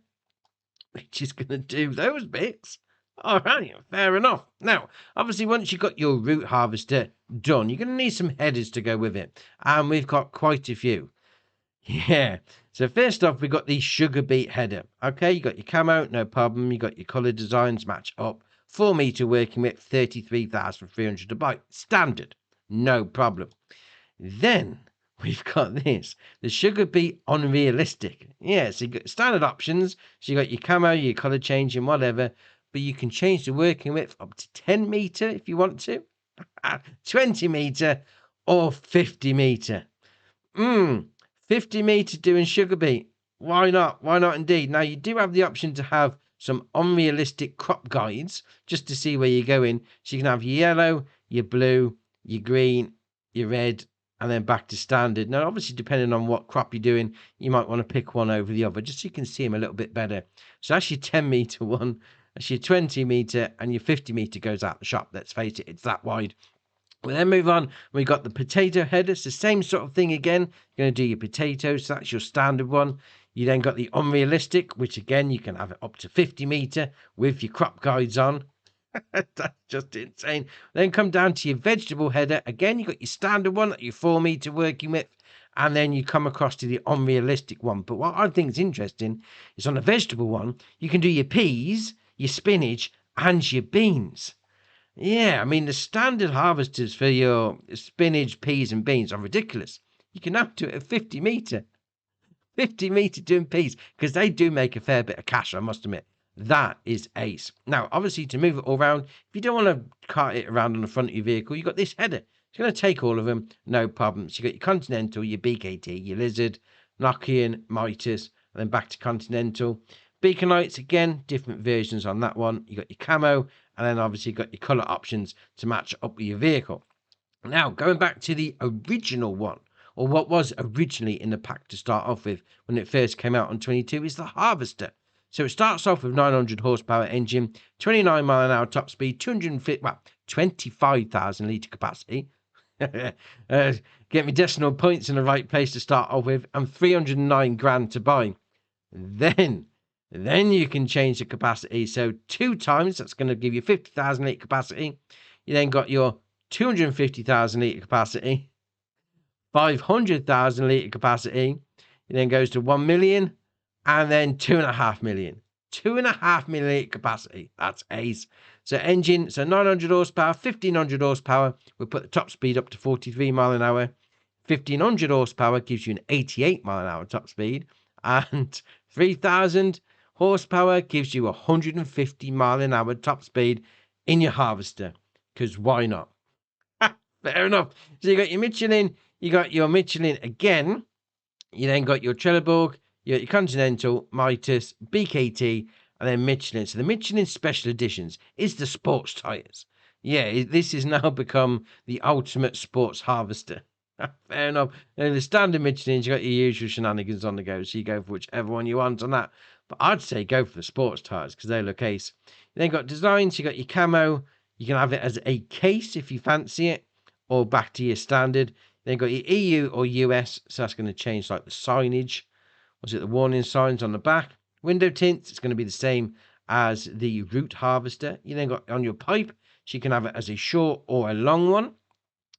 which is going to do those bits. All right, fair enough. Now, obviously, once you've got your root harvester done, you're going to need some headers to go with it. And we've got quite a few. Yeah. So first off, we've got the sugar beet header. Okay, you got your camo, no problem. You got your colour designs match up. 4 metre working width, 33,300 to buy. Standard. No problem. Then we've got this, the sugar beet unrealistic. Yeah, so you got standard options. So you got your camo, your colour change and whatever, but you can change the working width up to 10 metre if you want to, 20 metre or 50 metre. 50 metre doing sugar beet. Why not? Why not indeed? Now, you do have the option to have some unrealistic crop guides just to see where you're going. So you can have your yellow, your blue, your green, your red, and then back to standard. Now, obviously, depending on what crop you're doing, you might want to pick one over the other just so you can see them a little bit better. So that's your 10 metre one, that's your 20 metre, and your 50 metre goes out the shop. Let's face it, it's that wide. We'll then move on. We got the potato header. It's the same sort of thing again. You're going to do your potatoes. So that's your standard one. You then got the unrealistic, which again, you can have it up to 50 metre with your crop guides on. That's just insane. Then come down to your vegetable header. Again, you got your standard one, your 4 metre working width. And then you come across to the unrealistic one. But what I think is interesting is on the vegetable one, you can do your peas, your spinach, and your beans. Yeah, I mean, the standard harvesters for your spinach, peas, and beans are ridiculous. You can now do it at 50 metre. 50 metre doing peas, because they do make a fair bit of cash, I must admit. That is ace. Now, obviously, to move it all around, if you don't want to cart it around on the front of your vehicle, you've got this header. It's going to take all of them, no problems. You've got your Continental, your BKT, your Lizard, Nokian, Midas, and then back to Continental. Beacon lights, again, different versions on that one. You got your camo, and then obviously got your colour options to match up with your vehicle. Now, going back to the original one, or what was originally in the pack to start off with when it first came out on 22, is the harvester. So it starts off with 900 horsepower engine, 29 mile an hour top speed, 25,000 litre capacity. Get me decimal points in the right place to start off with, and 309 grand to buy. Then you can change the capacity. So 2 times, that's going to give you 50,000 litre capacity. You then got your 250,000 litre capacity, 500,000 litre capacity. It then goes to 1 million, and then 2.5 million. 2.5 million litre capacity. That's ace. So engine, so 900 horsepower, 1,500 horsepower. We'll put the top speed up to 43 mile an hour. 1,500 horsepower gives you an 88 mile an hour top speed. And 3,000 horsepower gives you 150 mile an hour top speed in your harvester, because why not? Fair enough. So you got your Michelin, again. You then got your Trelleborg, you got your Continental, Midas, BKT, and then Michelin. So the Michelin Special Editions is the sports tyres. Yeah, this has now become the ultimate sports harvester. Fair enough. And the standard Michelin, you got your usual shenanigans on the go, so you go for whichever one you want on that. But I'd say go for the sports tyres because they look ace. You then got designs, you got your camo. You can have it as a case if you fancy it, or back to your standard. Then got your EU or US, so that's going to change like the signage. Was it the warning signs on the back? Window tints, it's going to be the same as the root harvester. You then got on your pipe, so you can have it as a short or a long one.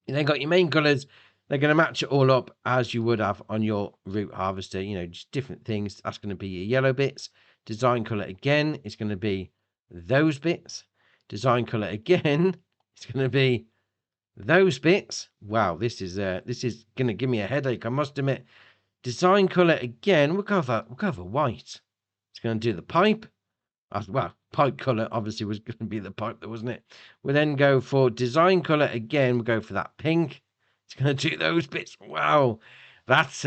You then got your main colours. They're going to match it all up as you would have on your root harvester, just different things. That's going to be your yellow bits. Design colour again is going to be those bits. Design colour again is going to be those bits. Wow, this is going to give me a headache, I must admit. Design colour again, we'll go for white. It's going to do the pipe. Well, pipe colour obviously was going to be the pipe, wasn't it? We'll then go for design colour again. We'll go for that pink. It's going to do those bits. Wow, that's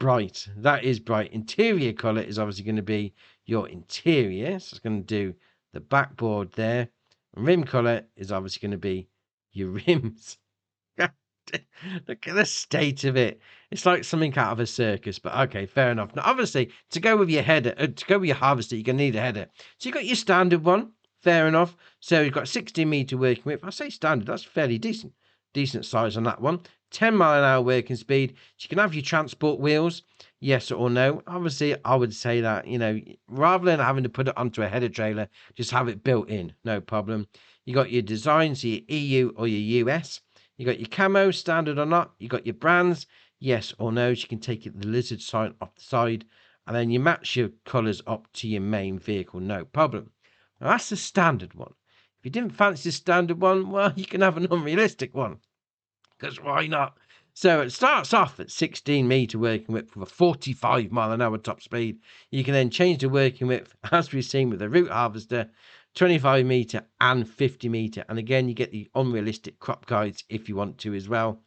bright. That is bright. Interior colour is obviously going to be your interior. So it's going to do the backboard there. And rim colour is obviously going to be your rims. Look at the state of it. It's like something out of a circus, but okay, fair enough. Now, obviously, to go with your header, to go with your harvester, you're going to need a header. So you've got your standard one, fair enough. So you've got 16 metre working width. I say standard, that's fairly decent. decent size on that one. 10 mile an hour working speed. So you can have your transport wheels, yes or no. Obviously, I would say that, you know, rather than having to put it onto a header trailer, just have it built in, no problem. You got your designs, your EU or your US. You got your camo, standard or not. You got your brands, yes or no. So you can take the lizard sign off the side, and then you match your colours up to your main vehicle, no problem. Now, that's the standard one. If you didn't fancy the standard one, well, you can have an unrealistic one, because why not? So it starts off at 16 meter working width with a 45 mile an hour top speed. You can then change the working width, as we've seen with the root harvester, 25 meter and 50 meter. And again, you get the unrealistic crop guides if you want to as well.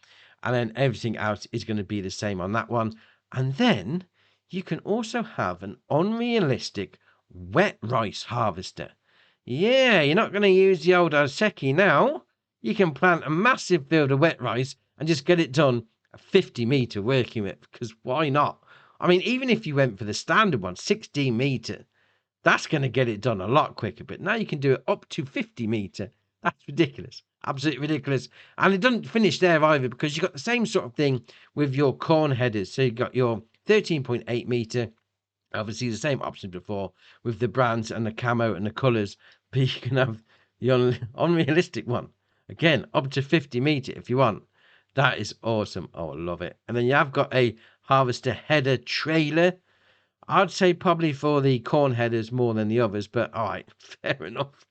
And then everything else is going to be the same on that one. And then you can also have an unrealistic wet rice harvester. Yeah, you're not going to use the old Oseki now. You can plant a massive field of wet rice and just get it done at 50 meter working width, because why not? I mean, even if you went for the standard one, 16 meter, that's going to get it done a lot quicker. But now you can do it up to 50 meter. That's ridiculous. Absolutely ridiculous. And it doesn't finish there either, because you've got the same sort of thing with your corn headers. So you've got your 13.8 meter. Obviously, the same option before with the brands and the camo and the colours, but you can have the unrealistic one. Again, up to 50 meter if you want. That is awesome. Oh, I love it. And then you have got a harvester header trailer. I'd say probably for the corn headers more than the others, but all right, fair enough.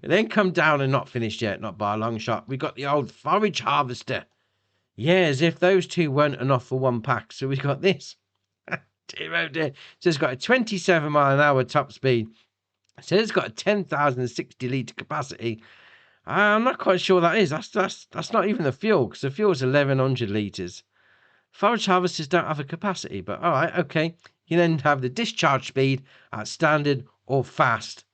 And then come down and not finished yet, not by a long shot. We got the old forage harvester. Yeah, as if those two weren't enough for one pack. So we got this. Dear, oh dear. So it's got a 27 mile an hour top speed. So it's got a 10,060 litre capacity. I'm not quite sure that is. That's not even the fuel, because the fuel is 1,100 litres. Forage harvesters don't have a capacity, but all right, okay. You then have the discharge speed at standard or fast.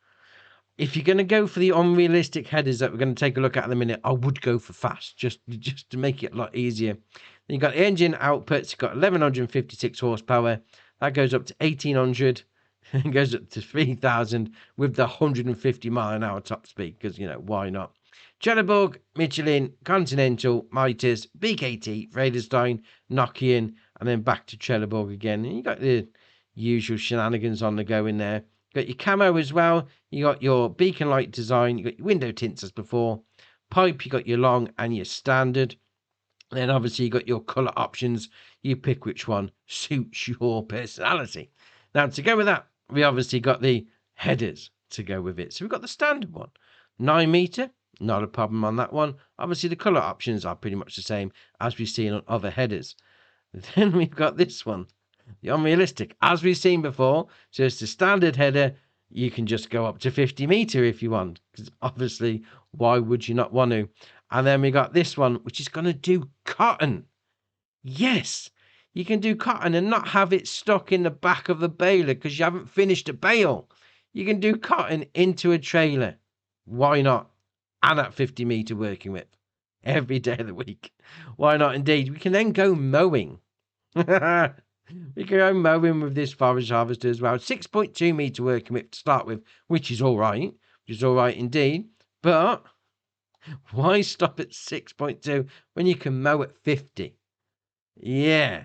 If you're going to go for the unrealistic headers that we're going to take a look at in a minute, I would go for fast, just to make it a lot easier. Then you've got the engine outputs. You've got 1,156 horsepower. That goes up to 1,800 and goes up to 3,000 with the 150 mile an hour top speed, because, you know, why not? Trelleborg, Michelin, Continental, Mitres, BKT, Vredestein, Nokian, and then back to Trelleborg again. And you got the usual shenanigans on the go in there. You got your camo as well. You got your beacon light design. You got your window tints as before. Pipe, you got your long and your standard. And then obviously you got your colour options. You pick which one suits your personality. Now, to go with that, we obviously got the headers to go with it. So we've got the standard one. 9 metre, not a problem on that one. Obviously, the colour options are pretty much the same as we've seen on other headers. Then we've got this one, the unrealistic, as we've seen before. So it's the standard header. You can just go up to 50 metre if you want, because obviously, why would you not want to? And then we got this one, which is going to do cotton. Yes, you can do cotton and not have it stuck in the back of the baler because you haven't finished a bale. You can do cotton into a trailer. Why not? And at 50 metre working width every day of the week. Why not indeed? We can then go mowing. We can go mowing with this forage harvester as well. 6.2 metre working width to start with, which is all right. Which is all right indeed. But why stop at 6.2 when you can mow at 50? Yeah,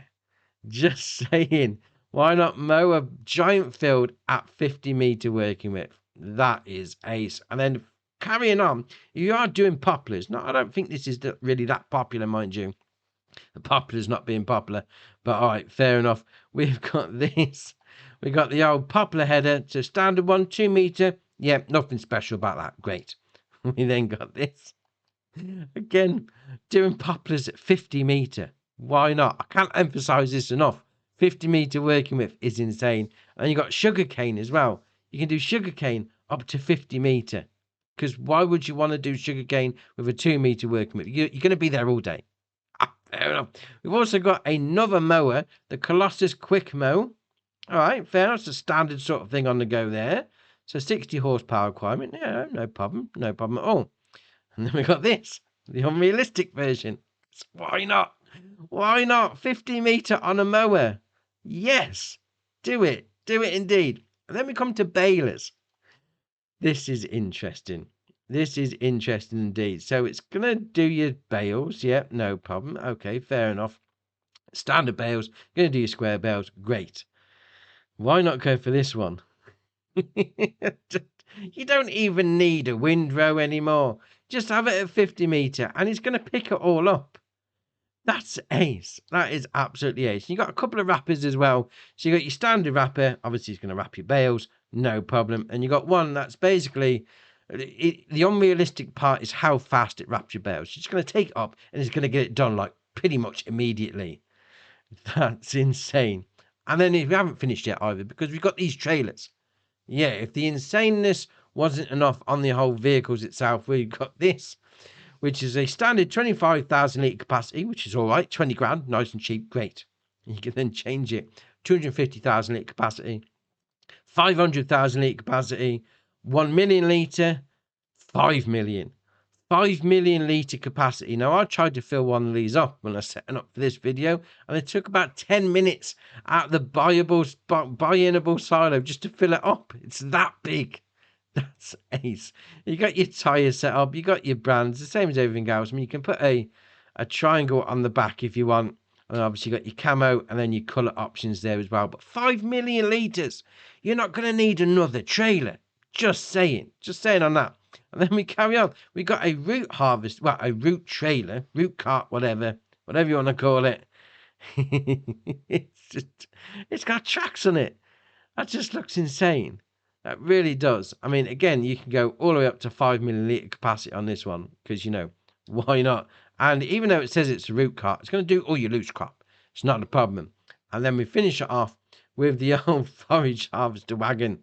just saying. Why not mow a giant field at 50 metre working width? That is ace. And then carrying on, you are doing poplars. No, I don't think this is really that popular, mind you. The poplars not being popular. But all right, fair enough. We've got this. We've got the old poplar header. So standard one, 2 metre. Yeah, nothing special about that. Great. We then got this. Again, doing poplars at 50 metre. Why not? I can't emphasise this enough. 50 metre working width is insane. And you got sugarcane as well. You can do sugarcane up to 50 metre. Because why would you want to do sugarcane with a 2 metre working width? You're going to be there all day. Fair enough. We've also got another mower, the Colossus Quicke mow. All right, fair enough. It's a standard sort of thing on the go there. So 60 horsepower requirement. Yeah, no problem. No problem at all. And then we got this, the unrealistic version. So why not? Why not? 50 metre on a mower. Yes, do it. Do it indeed. And then we come to balers. This is interesting. This is interesting indeed. So it's going to do your bales. Yep, no problem. Okay, fair enough. Standard bales. Going to do your square bales. Great. Why not go for this one? You don't even need a windrow anymore. Just have it at 50 meter and it's going to pick it all up. That's ace. That is absolutely ace. You got a couple of wrappers as well. So you got your standard wrapper. Obviously, it's going to wrap your bales. No problem. And you got one that's basically... the unrealistic part is how fast it wraps your bales. It's just going to take it up and it's going to get it done like pretty much immediately. That's insane. And then if we haven't finished yet either, because we've got these trailers. Yeah, if the insaneness wasn't enough on the whole vehicles itself, we've got this, which is a standard 25,000 litre capacity, which is all right, 20 grand, nice and cheap, great. You can then change it, 250,000 litre capacity, 500,000 litre capacity, 1 million litre, 5 million. 5 million litre capacity. Now, I tried to fill one of these up when I was setting up for this video, and it took about 10 minutes out of the buy-inable silo just to fill it up. It's that big. That's ace. You got your tyres set up, you got your brands, the same as everything else. I mean, you can put a triangle on the back if you want, and obviously you got your camo and then your colour options there as well. But 5 million litres, you're not going to need another trailer. Just saying on that. And then we carry on. We got a root harvest, well, a root trailer, root cart, whatever you want to call it. It's got tracks on it. That just looks insane. That really does. I mean, again, you can go all the way up to 5 million litre capacity on this one because, you know, why not? And even though it says it's a root cart, it's going to do all your loose crop. It's not a problem. And then we finish it off with the old forage harvester wagon.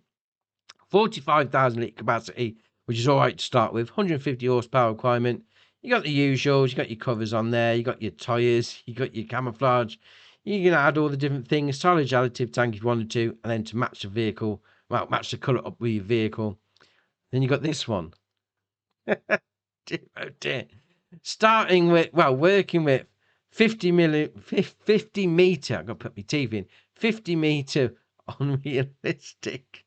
45,000 litre capacity, which is all right to start with. 150 horsepower requirement. You got the usuals. You got your covers on there. You got your tyres. You got your camouflage. You can add all the different things. Silage additive tank if you wanted to. And then to match the vehicle, well, match the colour up with your vehicle. Then you got this one. Dear, oh dear. Starting with, well, working with 50 metre. I've got to put my teeth in. 50 metre unrealistic.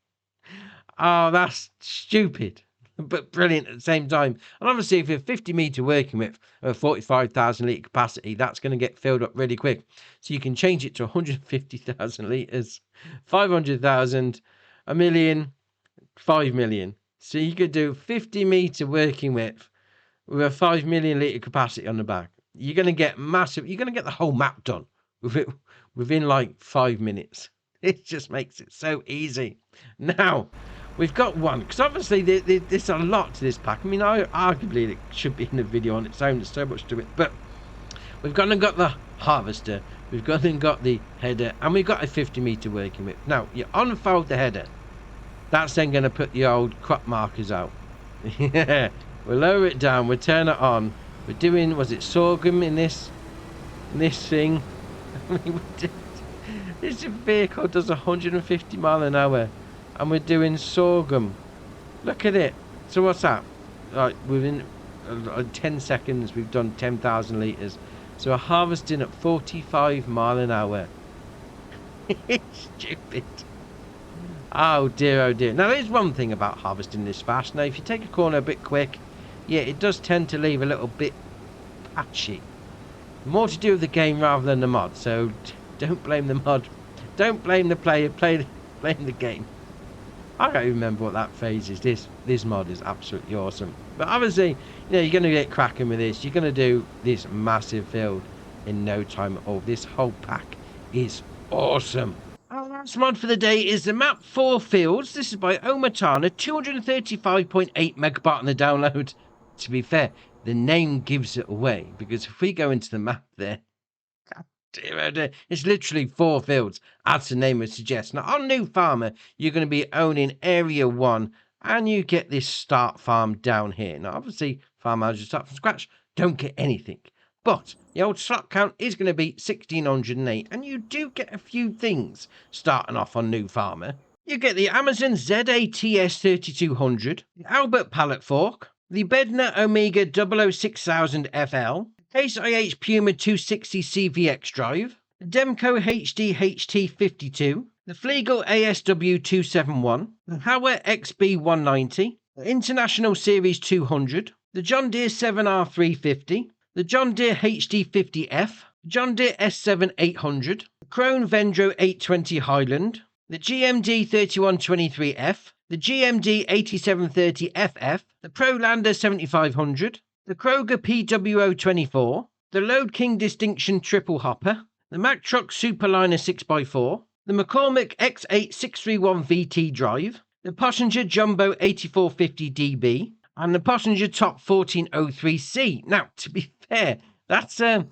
Oh, that's stupid, but brilliant at the same time. And obviously, if you're 50 metre working width of 45,000 litre capacity, that's going to get filled up really quick. So you can change it to 150,000 litres, 500,000, a million, 5 million. So you could do 50 metre working width with a 5 million litre capacity on the back. You're going to get massive, you're going to get the whole map done within like 5 minutes. It just makes it so easy. Now, we've got one, because obviously there's a lot to this pack. I mean, arguably it should be in a video on its own. There's so much to it. But we've got the harvester, we've got the header, and we've got a 50 metre working width. Now, you unfold the header. That's then going to put the old crop markers out. Yeah, we'll lower it down, we'll turn it on. We're doing, was it sorghum in this thing? I mean, this vehicle does 150 mile an hour, and we're doing sorghum. Look at it. So what's that? Like within 10 seconds, we've done 10,000 litres. So we're harvesting at 45 mile an hour. It's stupid. Oh dear, oh dear. Now there's one thing about harvesting this fast. Now if you take a corner a bit quick, yeah, it does tend to leave a little bit patchy. More to do with the game rather than the mod. So don't blame the mod. Don't blame the player. Blame the game. I don't even remember what that phrase is. This mod is absolutely awesome. But obviously, you know, you're going to get cracking with this. You're going to do this massive field in no time at all. This whole pack is awesome. Our last mod for the day is the map FourFields. This is by Omatana, 235.8 megabyte on the download. To be fair, the name gives it away, because if we go into the map there, it's literally FourFields, as the name would suggest. Now, on New Farmer, you're going to be owning Area 1, and you get this start farm down here. Now, obviously, farmers who start from scratch don't get anything. But the old slot count is going to be 1,608, and you do get a few things starting off on New Farmer. You get the Amazon ZATS 3200, the Albert Pallet Fork, the Bednar Omega 006,000 FL, Case IH Puma 260 CVX drive, the Demco HD HT52, the Flegel ASW 271, the Hauer XB 190, International Series 200, the John Deere 7R350, the John Deere HD50F, the John Deere S7 800, the Krone Vendro 820 Highland, the GMD 3123F, the GMD 8730FF, the Prolander 7500, the Kroger PWO24, the Load King Distinction Triple Hopper, the Mack Truck Superliner 6x4, the McCormick X8631 VT Drive, the Pottinger Jumbo 8450DB, and the Pottinger Top 1403C. Now, to be fair, that's a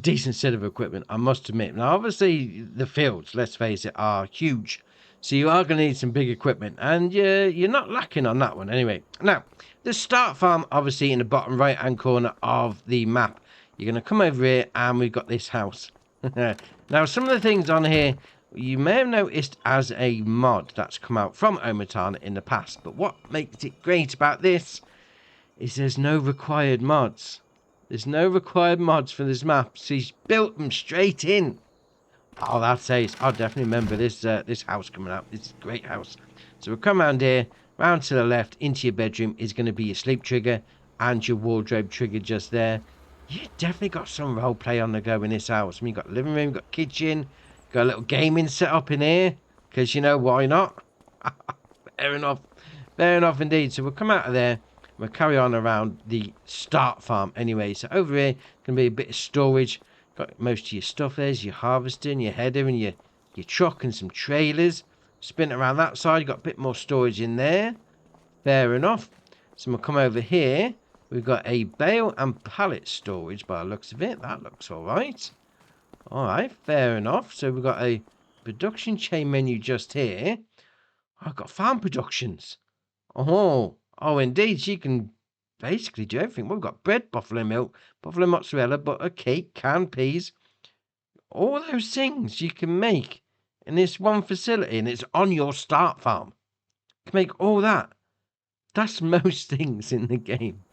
decent set of equipment, I must admit. Now, obviously, the fields, let's face it, are huge. So you are going to need some big equipment, and you're not lacking on that one anyway. Now, the start farm, obviously, in the bottom right-hand corner of the map. You're going to come over here, and we've got this house. Now, some of the things on here you may have noticed as a mod that's come out from Omatana in the past, but what makes it great about this is there's no required mods. There's no required mods for this map, so he's built them straight in. Oh, that's ace. I'll definitely remember this this house coming up. This is a great house. So we'll come around here, round to the left, into your bedroom is going to be your sleep trigger and your wardrobe trigger just there. You definitely got some role play on the go in this house. I mean, you've got living room, you've got kitchen, got a little gaming set up in here, because, you know, why not? Fair enough. Fair enough indeed. So we'll come out of there. We'll carry on around the start farm anyway. So over here, going to be a bit of storage. Got most of your stuff there. Your harvesting, your header, and your truck, and some trailers. Spin it around that side. You've got a bit more storage in there. Fair enough. So we'll come over here. We've got a bale and pallet storage by the looks of it. That looks all right. All right, fair enough. So we've got a production chain menu just here. I've got farm productions. Oh, indeed. So you can basically do everything. We've got bread, buffalo milk, buffalo mozzarella, butter, cake, canned peas. All those things you can make in this one facility, and it's on your start farm. You can make all that. That's most things in the game.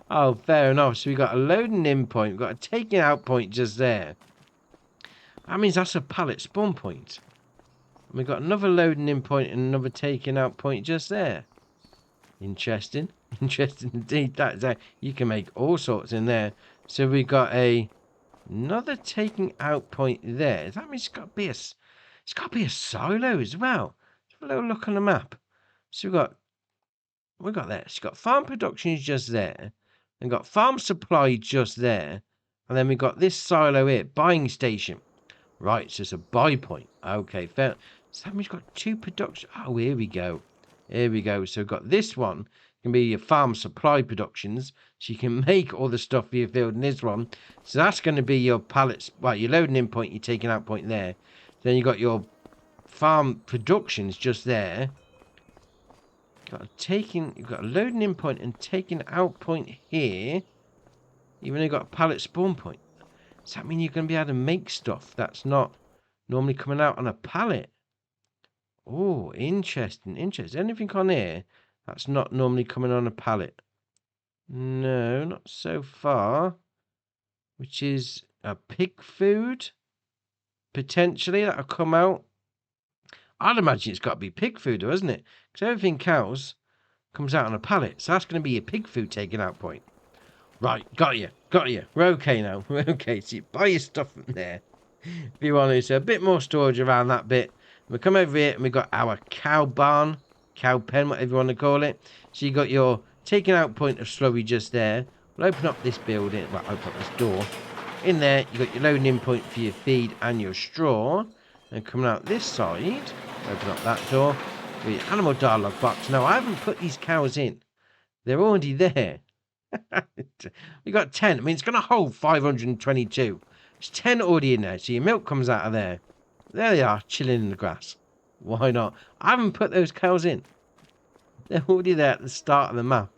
Oh, fair enough. So we've got a loading in point. We've got a taking out point just there. That means that's a pallet spawn point. And we've got another loading in point and another taking out point just there. Interesting. Interesting indeed. That is how you can make all sorts in there. So we've got another taking out point there. That means it's got to be a silo as well. Let's have a little look on the map. So we've got that. It's got farm productions just there. And got farm supply just there. And then we've got this silo here, buying station. Right, so it's a buy point. Okay, fair. So that means we've got two production. Oh, here we go. Here we go. So we've got this one. Can be your farm supply productions. So you can make all the stuff for your field in this one. So that's going to be your pallets. Well, your loading in point, your taking out point there. Then you've got your farm productions just there. You've got a loading in point and taking out point here. Even though you've got a pallet spawn point. Does that mean you're going to be able to make stuff that's not normally coming out on a pallet? Oh, interesting, interesting. Anything on here that's not normally coming on a pallet? No, not so far. Which is a pig food? Potentially, that'll come out. I'd imagine it's got to be pig food, though, isn't it? Because everything cows comes out on a pallet. So that's going to be your pig food taking out point. Right, got you. We're okay now. We're okay. So you buy your stuff from there. If you want to. So a bit more storage around that bit. We come over here and we've got our cow barn, cow pen, whatever you want to call it. So you got your taking out point of slurry just there. We'll open up this building. Well, open up this door. In there, you got your loading in point for your feed and your straw. And coming out this side, open up that door. With your animal dialogue box. Now, I haven't put these cows in. They're already there. We got 10. I mean, it's going to hold 522. There's 10 already in there. So your milk comes out of there. There they are, chilling in the grass. Why not? I haven't put those cows in. They're already there at the start of the map.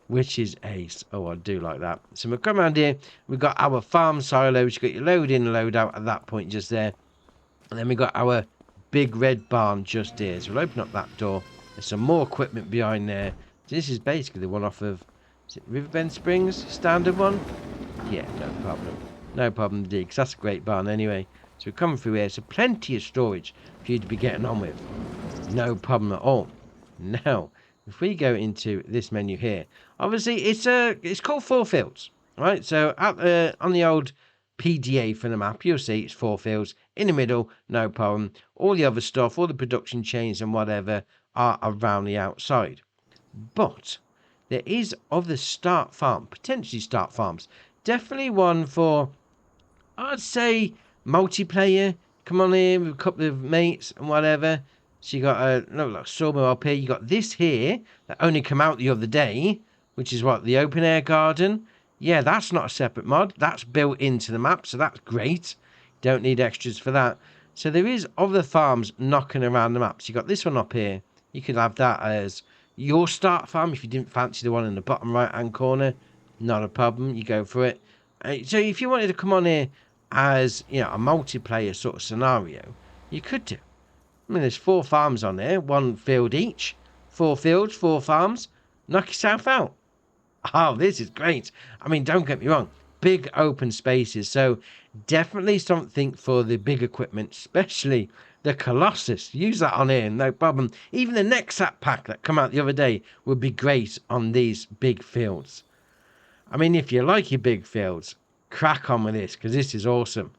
Which is ace. Oh, I do like that. So we'll come around here. We've got our farm silos. You've got your load in and load out at that point just there. And then we've got our big red barn just here. So we'll open up that door. There's some more equipment behind there. This is basically the one off of... Is it Riverbend Springs? Standard one? Yeah, no problem. No problem indeed, because that's a great barn anyway. So we're coming through here. So plenty of storage for you to be getting on with. No problem at all. Now, if we go into this menu here, obviously it's called FourFields, right? So on the old PDA for the map, you'll see it's FourFields in the middle, no problem. All the other stuff, all the production chains and whatever are around the outside. But there is other potentially start farms. Definitely one for, I'd say, multiplayer. Come on in with a couple of mates and whatever. So you got a Sawmill up here. You got this here that only came out the other day, which is what, the open air garden. Yeah, that's not a separate mod. That's built into the map, so that's great. Don't need extras for that. So there is other farms knocking around the map. So you got this one up here. You could have that as your start farm if you didn't fancy the one in the bottom right hand corner. Not a problem. You go for it. So if you wanted to come on here as, you know, a multiplayer sort of scenario, you could do. I mean, there's 4 farms on there, 1 field each. 4 fields, 4 farms. Knock yourself out. Oh, this is great. I mean, don't get me wrong. Big open spaces. So definitely something for the big equipment, especially the Colossus. Use that on here, no problem. Even the Nexat pack that come out the other day would be great on these big fields. I mean, if you like your big fields, crack on with this, because this is awesome.